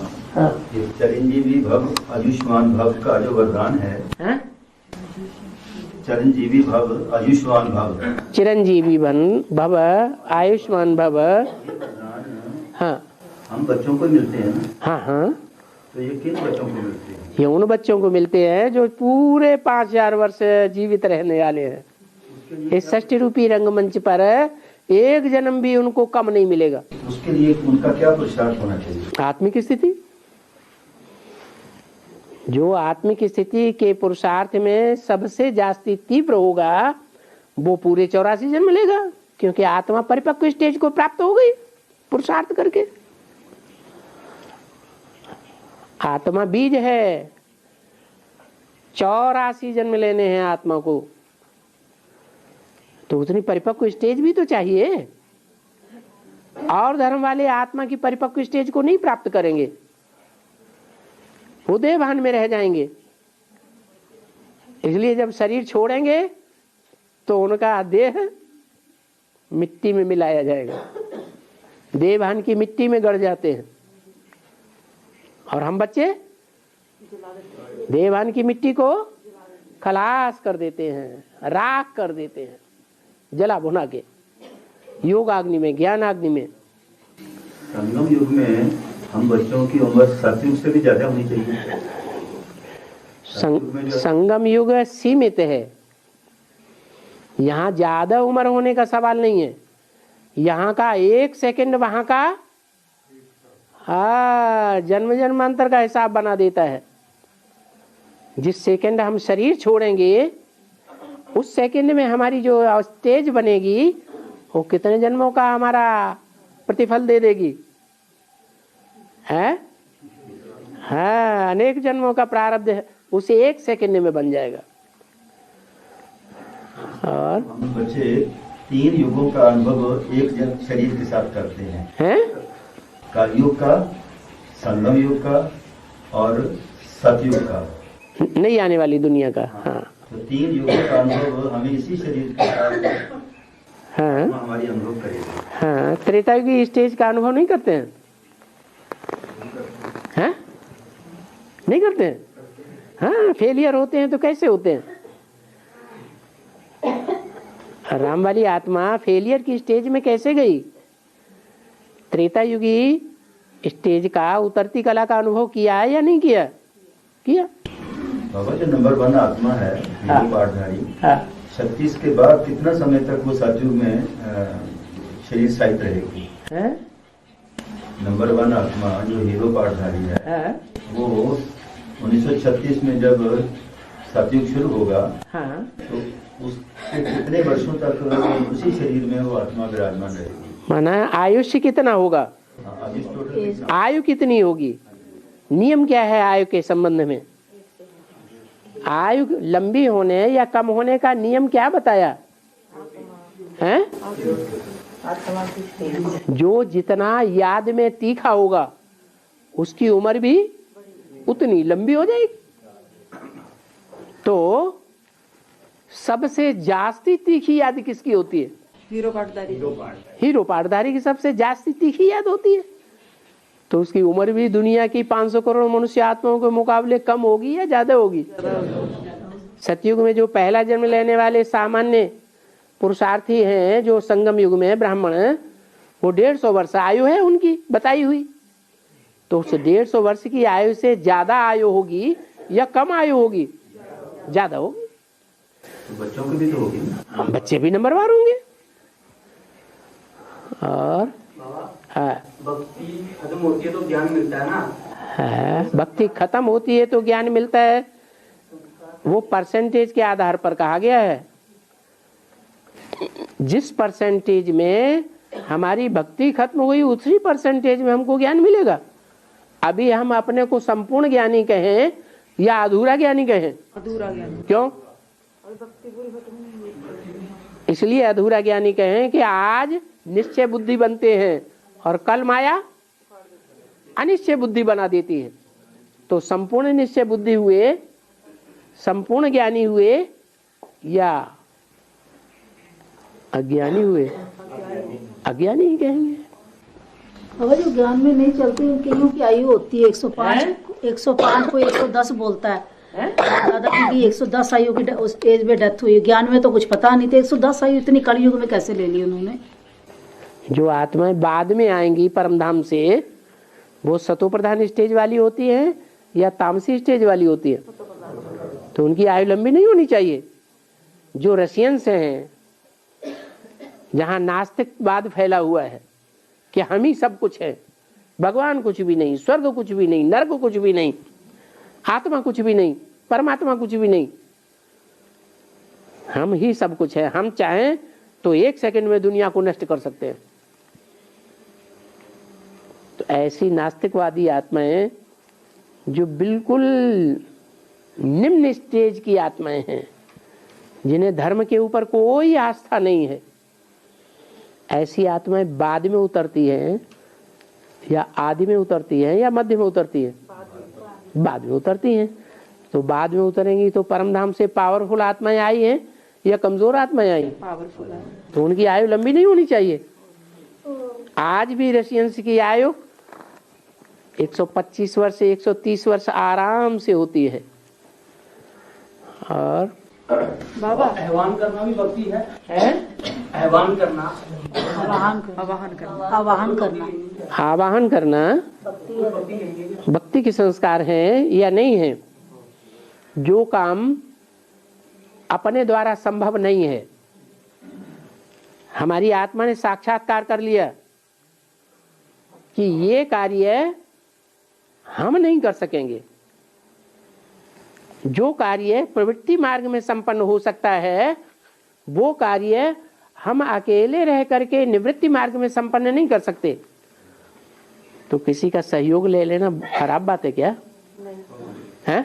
ये चिरंजीवी भव आयुष्मान भव का जो वरदान है, चिरंजीवी भव आयुष्मान भव, चिरंजीवी भव आयुष्मान भव, हाँ हम बच्चों को मिलते हैं ना। हाँ हाँ, तो ये किन बच्चों को मिलते हैं? ये उन बच्चों को मिलते हैं जो पूरे 5000 वर्ष जीवित रहने वाले हैं। इस षष्ठी रूपी रंगमंच पर एक जन्म भी उनको कम नहीं मिलेगा। उसके लिए उनका क्या पुरुषार्थ होना चाहिए? आत्मिक स्थिति। जो आत्मिक स्थिति के पुरुषार्थ में सबसे जास्ती तीव्र होगा वो पूरे 84 जन्म लेगा, क्योंकि आत्मा परिपक्व स्टेज को प्राप्त हो गई पुरुषार्थ करके। आत्मा बीज है, 84 जन्म लेने हैं आत्मा को, तो उतनी परिपक्व स्टेज भी तो चाहिए। और धर्म वाले आत्मा की परिपक्व स्टेज को नहीं प्राप्त करेंगे, वो देहभान में रह जाएंगे। इसलिए जब शरीर छोड़ेंगे तो उनका देह मिट्टी में मिलाया जाएगा। देहभान की मिट्टी में गड़ जाते हैं, और हम बच्चे देहभान की मिट्टी को खलास कर देते हैं, राख कर देते हैं, जला भुना के योग अग्नि में, ज्ञान अग्नि में। संगम युग में हम बच्चों की उम्र सतयुग से भी ज्यादा होनी चाहिए। संगम युग सीमित है, यहाँ ज्यादा उम्र होने का सवाल नहीं है। यहाँ का 1 सेकंड वहां का जन्म जन्मांतर का हिसाब बना देता है। जिस सेकंड हम शरीर छोड़ेंगे उस सेकंड में हमारी जो स्टेज बनेगी वो कितने जन्मों का हमारा प्रतिफल दे देगी है? हाँ, अनेक जन्मों का प्रारब्ध है, उसे 1 सेकंड में बन जाएगा। और हम बच्चे 3 युगों का अनुभव एक शरीर के साथ करते हैं, कलयुग का, संगम युग का और सतयुग का, नहीं आने वाली दुनिया का। हाँ, तो 3 युगों का अनुभव हमें इसी शरीर के साथ हमारी अनुभव करेगा। हाँ, त्रेता युग की स्टेज का अनुभव नहीं करते हैं? हैं? नहीं करते हैं? हाँ, फेलियर होते हैं तो कैसे होते हैं? राम वाली आत्मा फेलियर की स्टेज में कैसे गई? त्रेता युगी स्टेज का, उतरती कला का अनुभव किया है या नहीं किया? किया। बाबा, जो नंबर 1 आत्मा है, पाठधारी, 36 के बाद कितना समय तक वो सतयुग में शरीर साहित्य रहेगी? है? नंबर 1 आत्मा जो हीरो पाठधारी है वो 1936 में जब सतयुग शुरू होगा तो उसके कितने वर्षों तक उसी शरीर में वो आत्मा विराजमान रहेगी? माना आयुष्य कितना होगा? अभी टोटल आयु कितनी होगी? नियम क्या है आयु के संबंध में? आयु लंबी होने या कम होने का नियम क्या बताया है? जो जितना याद में तीखा होगा उसकी उम्र भी उतनी लंबी हो जाएगी। तो सबसे जास्ती तीखी याद किसकी होती है? हीरो पाटदारी। हीरो पाटदारी की सबसे जास्ती तीखी याद होती है। तो उसकी उम्र भी दुनिया की 500 करोड़ मनुष्य आत्माओं के मुकाबले कम होगी या ज्यादा होगी? सतयुग में जो पहला जन्म लेने वाले सामान्य पुरुषार्थी हैं जो संगम युग में ब्राह्मण, वो 150 वर्ष आयु है उनकी बताई हुई। तो उस 150 वर्ष की आयु से ज्यादा आयु होगी या कम आयु होगी? ज्यादा होगी। तो बच्चों की भी तो होगी ना? बच्चे भी नंबरवार होंगे। और भक्ति खत्म होती है तो ज्ञान मिलता है ना? भक्ति खत्म होती है तो ज्ञान मिलता है। वो परसेंटेज के आधार पर कहा गया है। जिस परसेंटेज में हमारी भक्ति खत्म हुई उसी परसेंटेज में हमको ज्ञान मिलेगा। अभी हम अपने को संपूर्ण ज्ञानी कहें या अधूरा ज्ञानी कहें? अधूरा ज्ञानी। क्यों? इसलिए अधूरा ज्ञानी कहें कि आज निश्चय बुद्धि बनते हैं और कल माया अनिश्चय बुद्धि बना देती है। तो संपूर्ण निश्चय बुद्धि हुए, संपूर्ण ज्ञानी हुए या अज्ञानी हुए? अज्ञानी ही कहेंगे। अगर जो ज्ञान में नहीं चलते कईयों की आयु होती है 105 को 110 बोलता है। दादा की 110 आयु की उस एज में डेथ हुई। ज्ञान में तो कुछ पता नहीं था। 110 आयु इतनी कलयुग में कैसे ले ली उन्होंने? जो आत्माएं बाद में आएंगी परमधाम से, वो सतो प्रधान स्टेज वाली होती है या तामसी स्टेज वाली होती है? तो उनकी आयु लंबी नहीं होनी चाहिए। जो रशियंस हैं, जहां नास्तिकवाद फैला हुआ है कि हम ही सब कुछ है, भगवान कुछ भी नहीं, स्वर्ग कुछ भी नहीं, नरक कुछ भी नहीं, आत्मा कुछ भी नहीं, परमात्मा कुछ भी नहीं, हम ही सब कुछ है। हम चाहें तो 1 सेकंड में दुनिया को नष्ट कर सकते हैं। तो ऐसी नास्तिकवादी आत्माएं जो बिल्कुल निम्न स्टेज की आत्माएं हैं, जिन्हें धर्म के ऊपर कोई आस्था नहीं है, ऐसी आत्माएं बाद में उतरती हैं या आदि में उतरती हैं या मध्य में उतरती हैं? बाद में उतरती हैं। तो बाद में उतरेंगी तो परमधाम से पावरफुल आत्माएं आई हैं या कमजोर आत्माएं आई? पावरफुल है। तो उनकी आयु लंबी नहीं होनी चाहिए। आज भी रशियंस की आयु 125 वर्ष से 130 वर्ष आराम से होती है। और बाबा आह्वान करना भी भक्ति है? आह्वान करना, आवाहन करना भक्ति के संस्कार हैं या नहीं है? जो काम अपने द्वारा संभव नहीं है, हमारी आत्मा ने साक्षात्कार कर लिया कि ये कार्य हम नहीं कर सकेंगे। जो कार्य प्रवृत्ति मार्ग में संपन्न हो सकता है, वो कार्य हम अकेले रह करके निवृत्ति मार्ग में संपन्न नहीं कर सकते। तो किसी का सहयोग ले लेना खराब बात है क्या? है?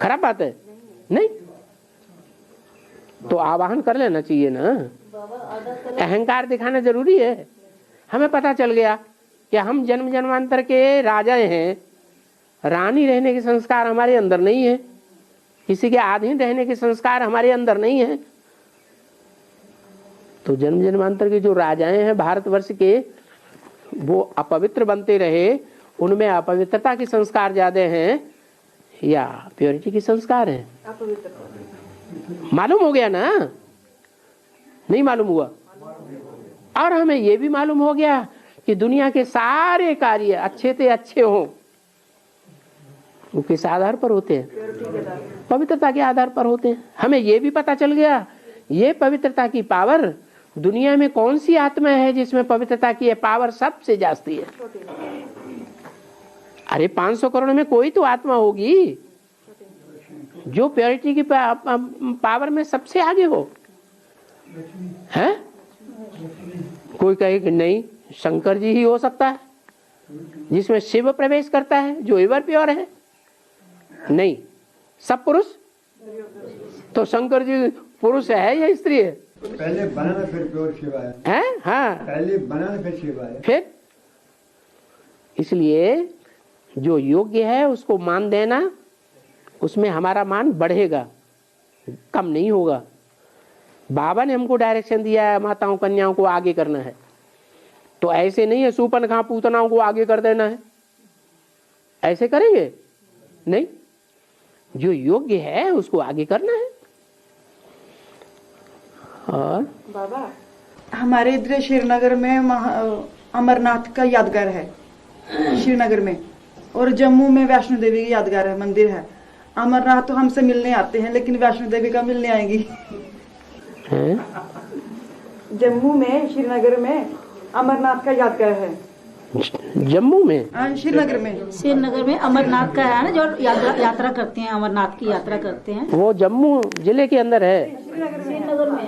खराब बात है? नहीं। तो आवाहन कर लेना चाहिए ना। अहंकार दिखाना जरूरी है। हमें पता चल गया कि हम जन्म जन्मांतर के राजा हैं, रानी रहने के संस्कार हमारे अंदर नहीं है, किसी के अधीन रहने के संस्कार हमारे अंदर नहीं है। तो जन्म जन्मांतर के जो राजाएं हैं भारतवर्ष के, वो अपवित्र बनते रहे, उनमें अपवित्रता के संस्कार ज्यादा हैं या प्योरिटी के संस्कार हैं? मालूम हो गया ना? नहीं मालूम हुआ? और हमें ये भी मालूम हो गया कि दुनिया के सारे कार्य अच्छे से अच्छे हों, वो किस आधार पर होते हैं? पवित्रता के आधार पर होते हैं। हमें ये भी पता चल गया ये पवित्रता की पावर दुनिया में कौन सी आत्मा है जिसमें पवित्रता की पावर सबसे जास्ती है। अरे 500 करोड़ में कोई तो आत्मा होगी जो प्योरिटी की पावर में सबसे आगे हो, है? कोई कहे कि नहीं शंकर जी ही हो सकता है जिसमें शिव प्रवेश करता है जो एवर प्योर है। नहीं, सब पुरुष। तो शंकर जी पुरुष है या स्त्री है? पहले बनाना फिर प्योर शिव आया है? हाँ, पहले बनाना फिर शिव आया। फिर इसलिए जो योग्य है उसको मान देना, उसमें हमारा मान बढ़ेगा, कम नहीं होगा। बाबा ने हमको डायरेक्शन दिया है माताओं कन्याओं को आगे करना है, तो ऐसे नहीं है सूपन पूतनाओं को आगे कर देना है, ऐसे करेंगे नहीं। जो योग्य है उसको आगे करना है। और बाबा हमारे इधर श्रीनगर में अमरनाथ का यादगार है श्रीनगर में, और जम्मू में वैष्णो देवी की यादगार है, मंदिर है। अमरनाथ तो हमसे मिलने आते हैं लेकिन वैष्णो देवी का मिलने आएंगी। जम्मू में श्रीनगर में अमरनाथ का यादगार है। जम्मू में? श्रीनगर में अमरनाथ का है ना, जो यात्रा करते हैं, अमरनाथ की यात्रा करते हैं। वो जम्मू जिले के अंदर है। श्रीनगर में है।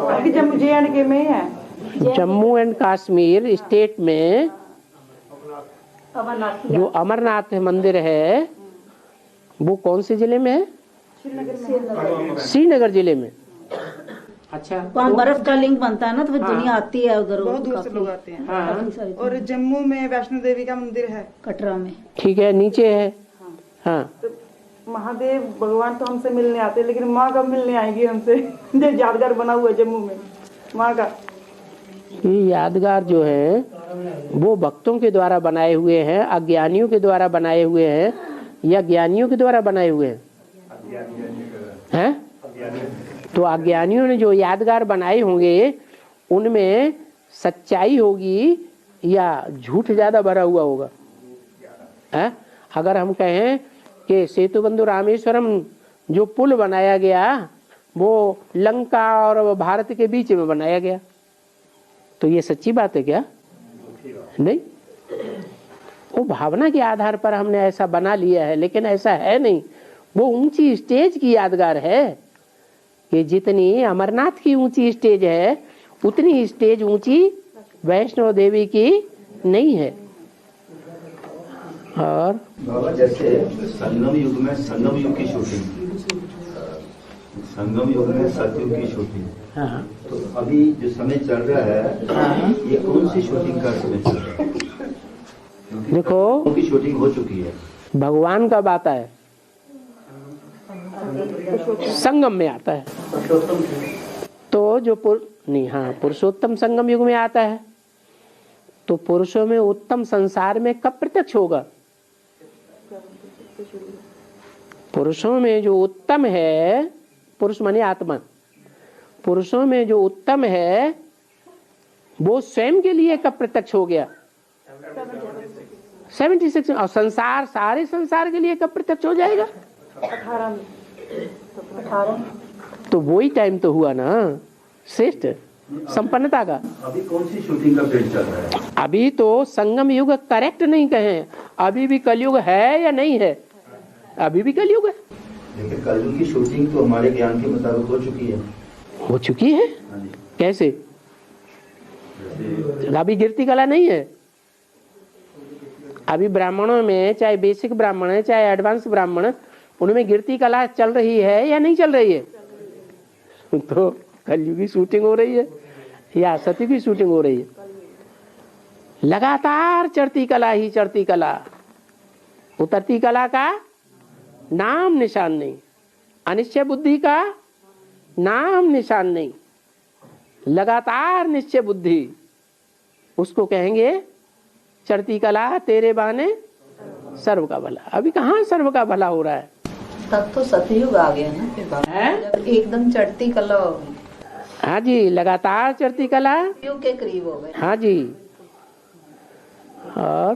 अभी जम्मू जे&के में है। जम्मू एंड कश्मीर स्टेट में जो अमरनाथ मंदिर है वो कौन से जिले में है? श्रीनगर जिले में। अच्छा, वहाँ बर्फ का लिंग बनता है ना, तो फिर दुनिया आती है उधर, बहुत दूर से लोग आते हैं। हाँ। और जम्मू में वैष्णो देवी का मंदिर है, कटरा में। ठीक है, नीचे है। हाँ, तो महादेव भगवान तो हमसे मिलने आते हैं, लेकिन माँ कब मिलने आएंगी हमसे? जो यादगार बना हुआ है जम्मू में माँ का। ये यादगार जो है वो भक्तों के द्वारा बनाए हुए हैं, अज्ञानियों के द्वारा बनाए हुए हैं या ज्ञानियों के द्वारा बनाए हुए हैं? तो अज्ञानियों ने जो यादगार बनाए होंगे उनमें सच्चाई होगी या झूठ ज्यादा भरा हुआ होगा? है? अगर हम कहें कि सेतुबंधु रामेश्वरम जो पुल बनाया गया वो लंका और भारत के बीच में बनाया गया, तो ये सच्ची बात है क्या? नहीं, वो भावना के आधार पर हमने ऐसा बना लिया है, लेकिन ऐसा है नहीं। वो ऊंची स्टेज की यादगार है कि जितनी अमरनाथ की ऊंची स्टेज है उतनी स्टेज ऊंची वैष्णो देवी की नहीं है। और बाबा जैसे संगम युग में संगम युग की शूटिंग, संगम युग में सतयुग की शूटिंग, हाँ, तो अभी जो समय चल रहा है ये कौन सी शूटिंग का समय चल रहा है? देखो की शूटिंग हो चुकी है, भगवान कब आता है? संगम में आता है। तो जो पुरुषोत्तम संगम युग में आता है, तो पुरुषों में उत्तम संसार में कब प्रत्यक्ष होगा? पुरुषों में जो उत्तम है, पुरुष माने आत्मा, पुरुषों में जो उत्तम है वो स्वयं के लिए कब प्रत्यक्ष हो गया? 76। और संसार, सारे संसार के लिए कब प्रत्यक्ष हो जाएगा? 18। तो वही टाइम तो हुआ ना श्रेष्ठ संपन्नता का। अभी कौन सी शूटिंग का पीरियड चल रहा है? अभी तो संगम युग करेक्ट नहीं कहें, अभी भी कलयुग है या नहीं है? अभी भी कलयुग है। लेकिन कलयुग की शूटिंग तो हमारे ज्ञान के मुताबिक हो चुकी है। हो चुकी है? कैसे? अभी गिरती कला नहीं है। अभी ब्राह्मणों में, चाहे बेसिक ब्राह्मण है चाहे एडवांस ब्राह्मण, उनमें गिरती कला चल रही है या नहीं चल रही है? तो कलयुग की शूटिंग हो रही है या सती की शूटिंग हो रही है? लगातार चढ़ती कला ही चढ़ती कला, उतरती कला का नाम निशान नहीं, अनिश्चय बुद्धि का नाम निशान नहीं, लगातार निश्चय बुद्धि, उसको कहेंगे चढ़ती कला तेरे बहाने सर्व का भला। अभी कहाँ सर्व का भला हो रहा है? तब तो सतयुग आ गया ना फिर बाबा, जब एकदम चढ़ती कला होगी। हाँ जी, लगातार चढ़ती कला युग के करीब हो गए। हाँ जी। और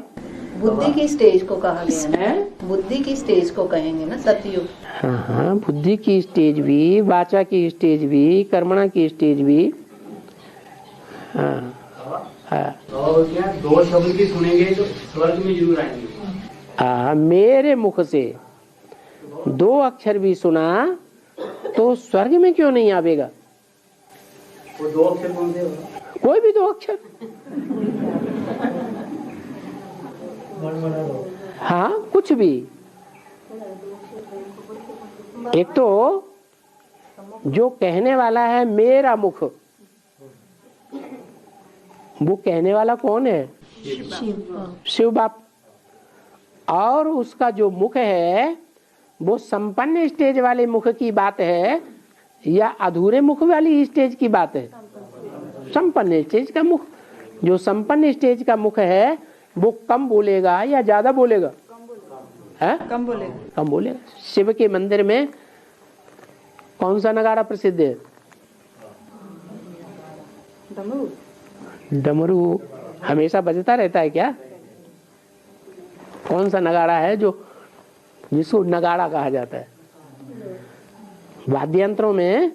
बुद्धि की स्टेज को कहा गया है, बुद्धि की स्टेज को कहेंगे ना सतयुग। हाँ हाँ, बुद्धि की स्टेज भी, वाचा की स्टेज भी, कर्मणा की स्टेज भी। हाँ हाँ, और क्या दो शब्द भी सुनेंगे तो स्वर्ग में जरूर आएंगे। मेरे मुख से 2 अक्षर भी सुना तो स्वर्ग में क्यों नहीं आवेगा? वो 2 अक्षर कौन से होगा? कोई भी 2 अक्षर। हाँ, कुछ भी। एक तो जो कहने वाला है मेरा मुख, वो कहने वाला कौन है? शिव बाप। और उसका जो मुख है वो संपन्न स्टेज वाले मुख की बात है या अधूरे मुख वाली स्टेज की बात है? संपन्न स्टेज का मुख। जो संपन्न स्टेज का मुख है वो कम बोलेगा या ज्यादा बोलेगा? कम बोलेगा। कम बोलेगा। शिव के मंदिर में कौन सा नगाड़ा प्रसिद्ध है? डमरू हमेशा बजता रहता है क्या? कौन सा नगाड़ा है जो जिसको नगाड़ा कहा जाता है? वाद्य यंत्रों में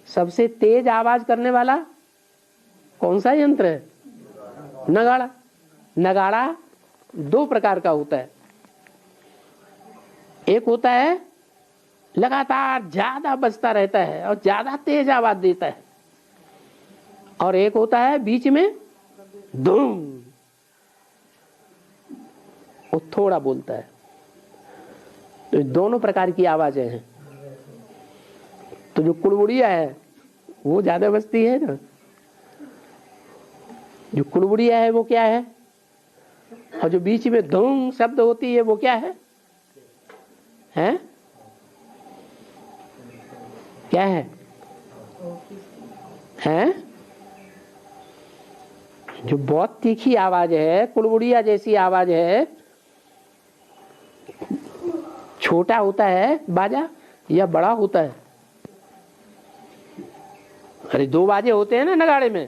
सबसे तेज आवाज करने वाला कौन सा यंत्र है? नगाड़ा। नगाड़ा 2 प्रकार का होता है। एक होता है लगातार ज्यादा बजता रहता है और ज्यादा तेज आवाज देता है, और एक होता है बीच में धूम, वो थोड़ा बोलता है। तो दोनों प्रकार की आवाजें हैं। तो जो कुड़बुड़िया है वो ज्यादा बजती है ना। जो कुड़बुड़िया है वो क्या है, और जो बीच में धूम शब्द होती है वो क्या है? हैं? क्या है? हैं? जो बहुत तीखी आवाज है, कुड़बुड़िया जैसी आवाज है, छोटा होता है बाजा या बड़ा होता है? अरे 2 बाजे होते हैं ना नगाड़े में,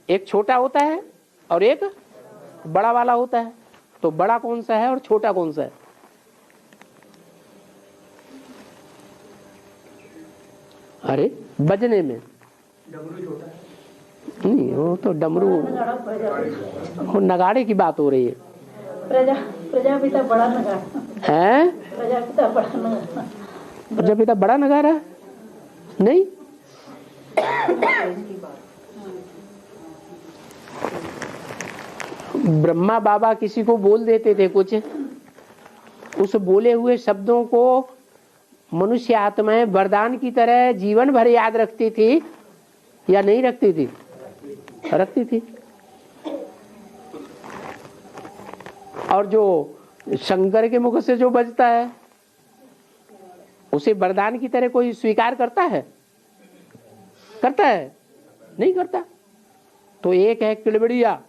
एक छोटा होता है और एक बड़ा वाला होता है। तो बड़ा कौन सा है और छोटा कौन सा है? अरे बजने में डमरू छोटा है। नहीं, वो तो डमरू, वो नगाड़े की बात हो रही है। प्रजापिता बड़ा नगाड़ा है? प्रजापिता बड़ा नगाड़ा। प्रजापिता बड़ा नगाड़ा नहीं। ब्रह्मा बाबा किसी को बोल देते थे कुछ, उस बोले हुए शब्दों को मनुष्य आत्माएं वरदान की तरह जीवन भर याद रखती थी या नहीं रखती थी? रखती थी। और जो शंकर के मुख से जो बजता है उसे वरदान की तरह कोई स्वीकार करता है? करता है? नहीं करता। तो एक है किड़बिड़िया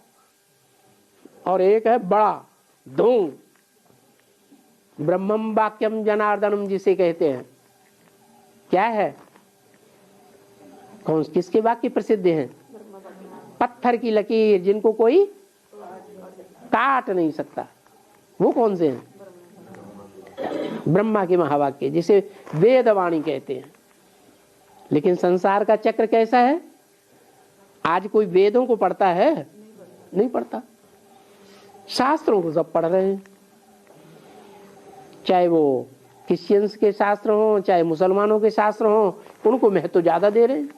और एक है बड़ा धूम। ब्रह्मम वाक्यम जनार्दनम जिसे कहते हैं, क्या है? कौन किसके वाक्य प्रसिद्ध हैं? पत्थर की लकीर जिनको कोई काट नहीं सकता, वो कौन से हैं? ब्रह्मा के महावाक्य जिसे वेदवाणी कहते हैं। लेकिन संसार का चक्र कैसा है? आज कोई वेदों को पढ़ता है? नहीं पढ़ता। शास्त्रों को सब पढ़ रहे हैं, चाहे वो क्रिश्चियंस के शास्त्र हो चाहे मुसलमानों के शास्त्र हो, उनको महत्व ज्यादा दे रहे हैं।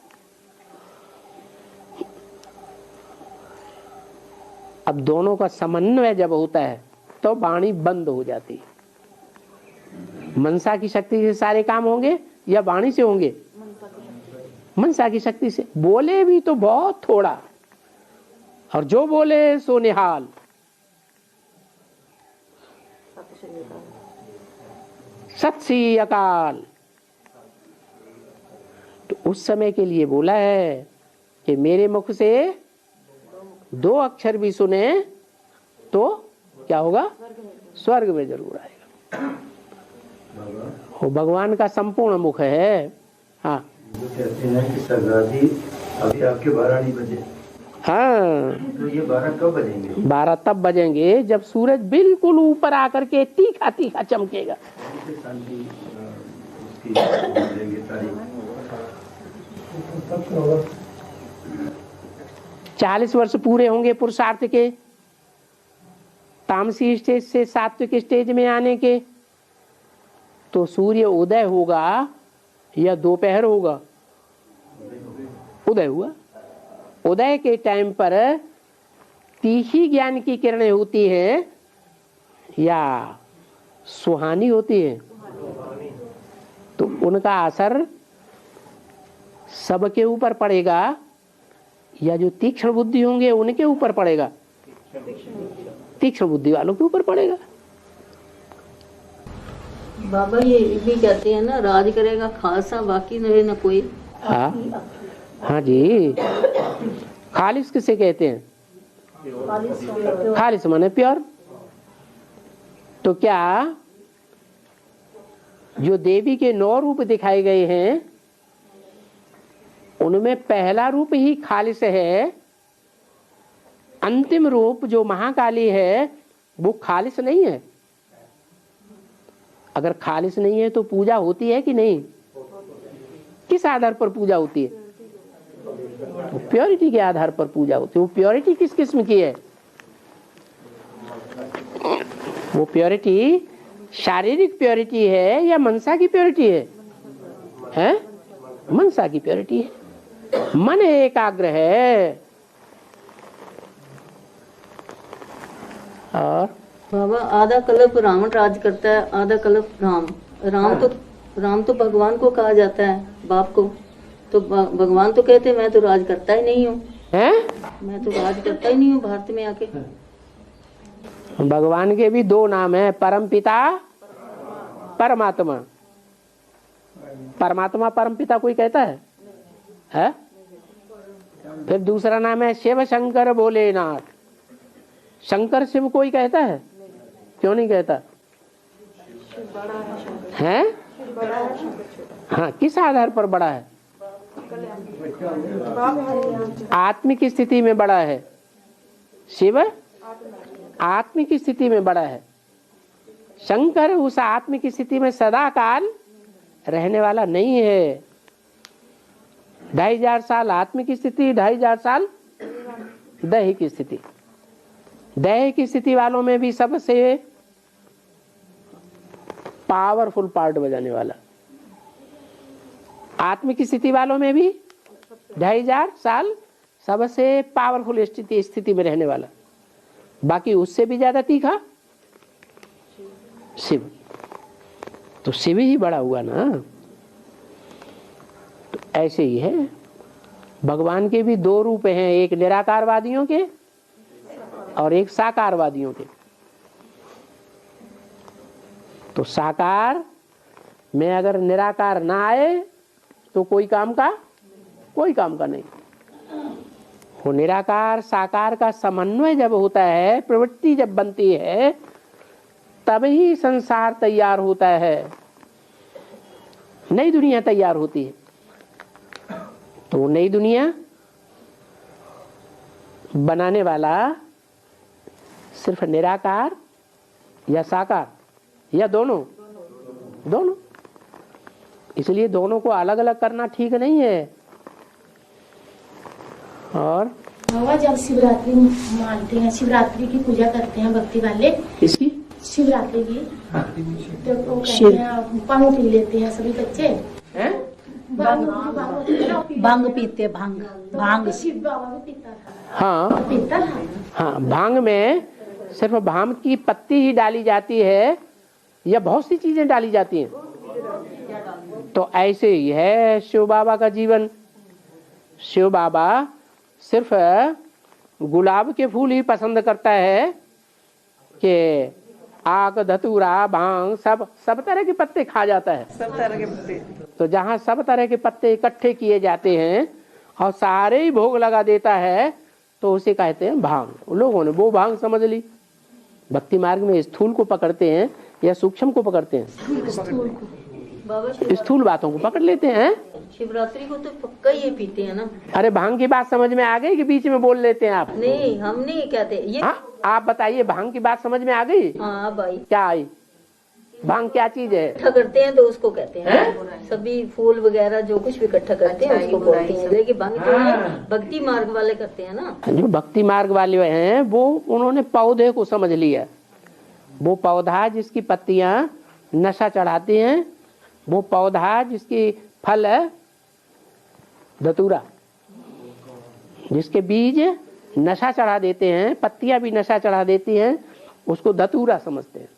अब दोनों का समन्वय जब होता है तो वाणी बंद हो जाती है। मनसा की शक्ति से सारे काम होंगे या वाणी से होंगे? मनसा की शक्ति से। बोले भी तो बहुत थोड़ा, और जो बोले सो निहाल। सत श्री अकाल। तो उस समय के लिए बोला है कि मेरे मुख से 2 अक्षर भी सुने तो क्या होगा? स्वर्ग में जरूर आएगा। वो भगवान का संपूर्ण मुख है। हाँ, वो कहते हैं कि सरदार जी अभी आपके 12 नहीं बजे, हाँ, तो ये 12 कब बजेंगे? 12 तब बजेंगे जब सूरज बिल्कुल ऊपर आकर के तीखा तीखा चमकेगा। शांति उसकी बोलेंगे तारीख। 40 वर्ष पूरे होंगे पुरुषार्थ के, तामसी स्टेज से सात्विक स्टेज में आने के, तो सूर्य उदय होगा या दोपहर होगा? उदय हुआ। उदय के टाइम पर तीखी ज्ञान की किरणें होती हैं या सुहानी होती है? तो उनका असर सबके ऊपर पड़ेगा या जो तीक्ष्ण बुद्धि होंगे उनके ऊपर पड़ेगा? तीक्ष्ण बुद्धि वालों के ऊपर पड़ेगा। बाबा ये भी कहते हैं ना, राज करेगा खासा बाकी रहे न कोई। हाँ हाँ जी, खालिस किसे कहते हैं? खालिस माने प्योर। तो क्या जो देवी के 9 रूप दिखाए गए हैं उनमें पहला रूप ही खालिस है, अंतिम रूप जो महाकाली है वो खालिस नहीं है? अगर खालिस नहीं है तो पूजा होती है कि नहीं? किस आधार पर पूजा होती है? तो प्योरिटी के आधार पर पूजा होती है। वो प्योरिटी किस किस्म की है? वो प्योरिटी शारीरिक प्योरिटी है या मनसा की प्योरिटी है? हैं? मनसा की प्योरिटी है। मन एकाग्र है। और बाबा आधा कल्प रावण राज करता है, आधा कल्प राम। राम तो भगवान को कहा जाता है, बाप को। तो भगवान तो कहते मैं तो राज करता ही नहीं हूँ, मैं तो राज करता ही नहीं हूँ भारत में आके। भगवान के भी 2 नाम है, परम पिता परमात्मा। परमात्मा परम पिता कोई कहता है? फिर दूसरा नाम है शिव शंकर भोलेनाथ। शंकर शिव कोई कहता है? क्यों नहीं कहता है? हाँ, किस आधार पर बड़ा है? आत्मिक स्थिति में बड़ा है। शिव आत्मिक स्थिति में बड़ा है। शंकर उस आत्मिक स्थिति में सदा काल रहने वाला नहीं है। 2500 साल आत्मिक स्थिति, 2500 साल दैहिक स्थिति। दैहिक स्थिति वालों में भी सबसे पावरफुल पार्ट बजाने वाला, आत्मिक स्थिति वालों में भी 2500 साल सबसे पावरफुल स्थिति में रहने वाला, बाकी उससे भी ज्यादा तीखा शिव। तो शिव ही बड़ा हुआ ना। तो ऐसे ही है, भगवान के भी 2 रूप हैं, एक निराकारवादियों के और एक साकारवादियों के। तो साकार में अगर निराकार ना आए तो कोई काम का नहीं। वो निराकार साकार का समन्वय जब होता है, प्रवृत्ति जब बनती है, तब ही संसार तैयार होता है, नई दुनिया तैयार होती है। तो नई दुनिया बनाने वाला सिर्फ निराकार या साकार या दोनों? इसलिए दोनों को अलग अलग करना ठीक नहीं है। और बाबा जब शिवरात्रि मानते हैं, शिवरात्रि की पूजा करते हैं भक्ति वाले, किसकी? शिवरात्रि की। तो वो कहते हैं भांग पी लेते हैं सभी बच्चे। भांग पीते, भांग शिव बाबा भी पीता था। हाँ पीता था। हाँ, भांग में सिर्फ भांग की पत्ती ही डाली जाती है या बहुत सी चीजें डाली जाती हैं? तो ऐसे ही है शिव बाबा का जीवन। शिव बाबा सिर्फ गुलाब के फूल ही पसंद करता है कि आक, धतूरा, भांग सब तरह के पत्ते खा जाता है। सब तरह के पत्ते। तो जहाँ सब तरह के पत्ते इकट्ठे किए जाते हैं और सारे ही भोग लगा देता है तो उसे कहते हैं भांग। लोगों ने वो भांग समझ ली। भक्ति मार्ग में स्थूल को पकड़ते हैं या सूक्ष्म को पकड़ते हैं? बाबा स्थूल बातों को पकड़ लेते हैं। शिवरात्रि को तो पक्का ये पीते हैं ना। अरे भांग की बात समझ में आ गई कि बीच में बोल लेते हैं आप? नहीं, हम नहीं कहते ये। हाँ, आप बताइए, भांग की बात समझ में आ गई? हाँ भाई। क्या आई? भांग क्या चीज है? इकट्ठा करते हैं तो उसको कहते हैं, सभी फूल वगैरह जो कुछ भी इकट्ठा करते हैं उसको बोलते हैं। लेकिन भंग जो है भक्ति मार्ग वाले करते हैं ना। जो भक्ति मार्ग वाले हैं वो उन्होंने पौधे को समझ लिया। वो पौधा जिसकी पत्तियां नशा चढ़ाती हैं, वो पौधा जिसकी फल है धतूरा, जिसके बीज नशा चढ़ा देते हैं, पत्तियां भी नशा चढ़ा देती हैं, उसको धतूरा समझते हैं।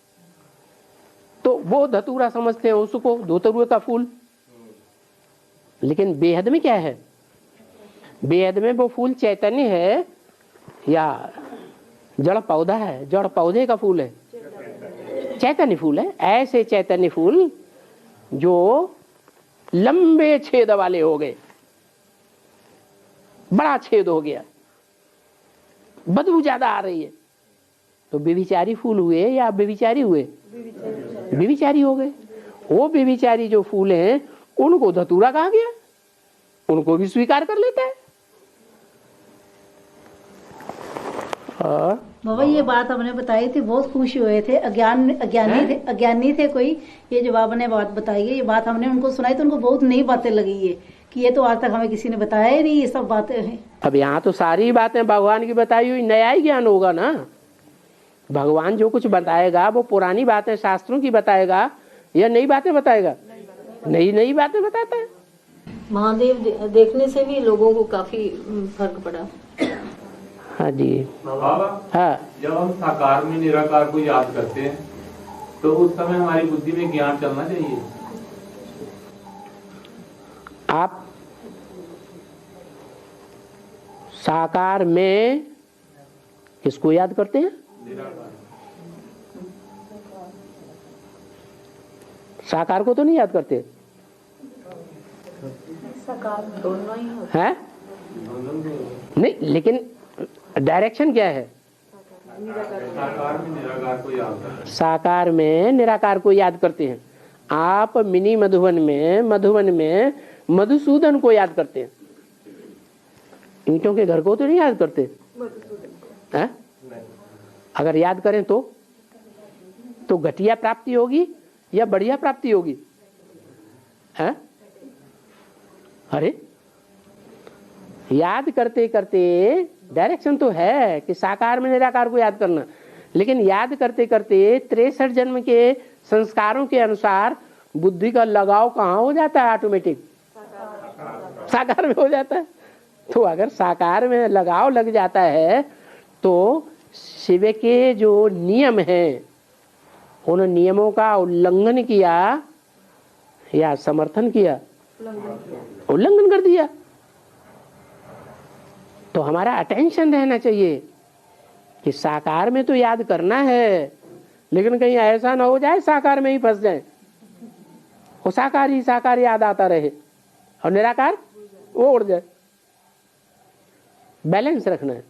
तो वो धतूरा समझते हैं उसको, धतूरे का फूल। लेकिन बेहद में क्या है? बेहद में वो फूल चैतन्य है या जड़ पौधा है? जड़ पौधे का फूल है, चैतन्य फूल है। ऐसे चैतन्य फूल जो लंबे छेद वाले हो गए, बड़ा छेद हो गया, बदबू ज्यादा आ रही है, तो बेविचारी फूल हुए या बेविचारी हुए? बेविचारी हो गए। वो बेविचारी जो फूल हैं उनको धतूरा कहा गया, उनको भी स्वीकार कर लेता है। और बाबा ये बात हमने बताई थी, बहुत खुश हुए थे। अज्ञानी थे कोई, ये जो बाबा ने बात बताई है, ये बात हमने उनको सुनाई तो उनको बहुत नई बातें लगी है कि ये तो आज तक हमें किसी ने बताया ही नहीं, ये सब बातें हैं। अब यहाँ तो सारी बातें भगवान की बताई हुई, नया ही ज्ञान होगा ना। भगवान जो कुछ बताएगा वो पुरानी बातें शास्त्रों की बताएगा या नई बातें बताएगा? नई बातें बताता है। महादेव देखने से भी लोगों को काफी फर्क पड़ा। हाँ जी बाबा, हाँ, जब हम साकार में निराकार को याद करते हैं तो उस समय हमारी बुद्धि में ज्ञान चलना चाहिए। आप साकार में किसको याद करते हैं? साकार को तो नहीं याद करते दोनों ही होते हैं? नहीं, लेकिन डायरेक्शन क्या है? साकार में निराकार को याद करते हैं। साकार में निराकार को याद करते हैं। आप मिनी मधुबन में मधुसूदन को याद करते हैं, ईंटों के घर को तो नहीं याद करते हैं? अगर याद करें तो घटिया प्राप्ति होगी या बढ़िया प्राप्ति होगी? हैं? अरे याद करते करते डायरेक्शन तो है कि साकार में निराकार को याद करना, लेकिन याद करते करते 63 जन्म के संस्कारों के अनुसार बुद्धि का लगाव कहाँ हो जाता है? ऑटोमेटिक साकार में हो जाता है। तो अगर साकार में लगाव लग जाता है तो शिव के जो नियम हैं उन नियमों का उल्लंघन किया या समर्थन किया? उल्लंघन कर दिया। तो हमारा अटेंशन रहना चाहिए कि साकार में तो याद करना है, लेकिन कहीं ऐसा ना हो जाए साकार में ही फंस जाए, वो साकार याद आता रहे और निराकार वो उड़ जाए। बैलेंस रखना है।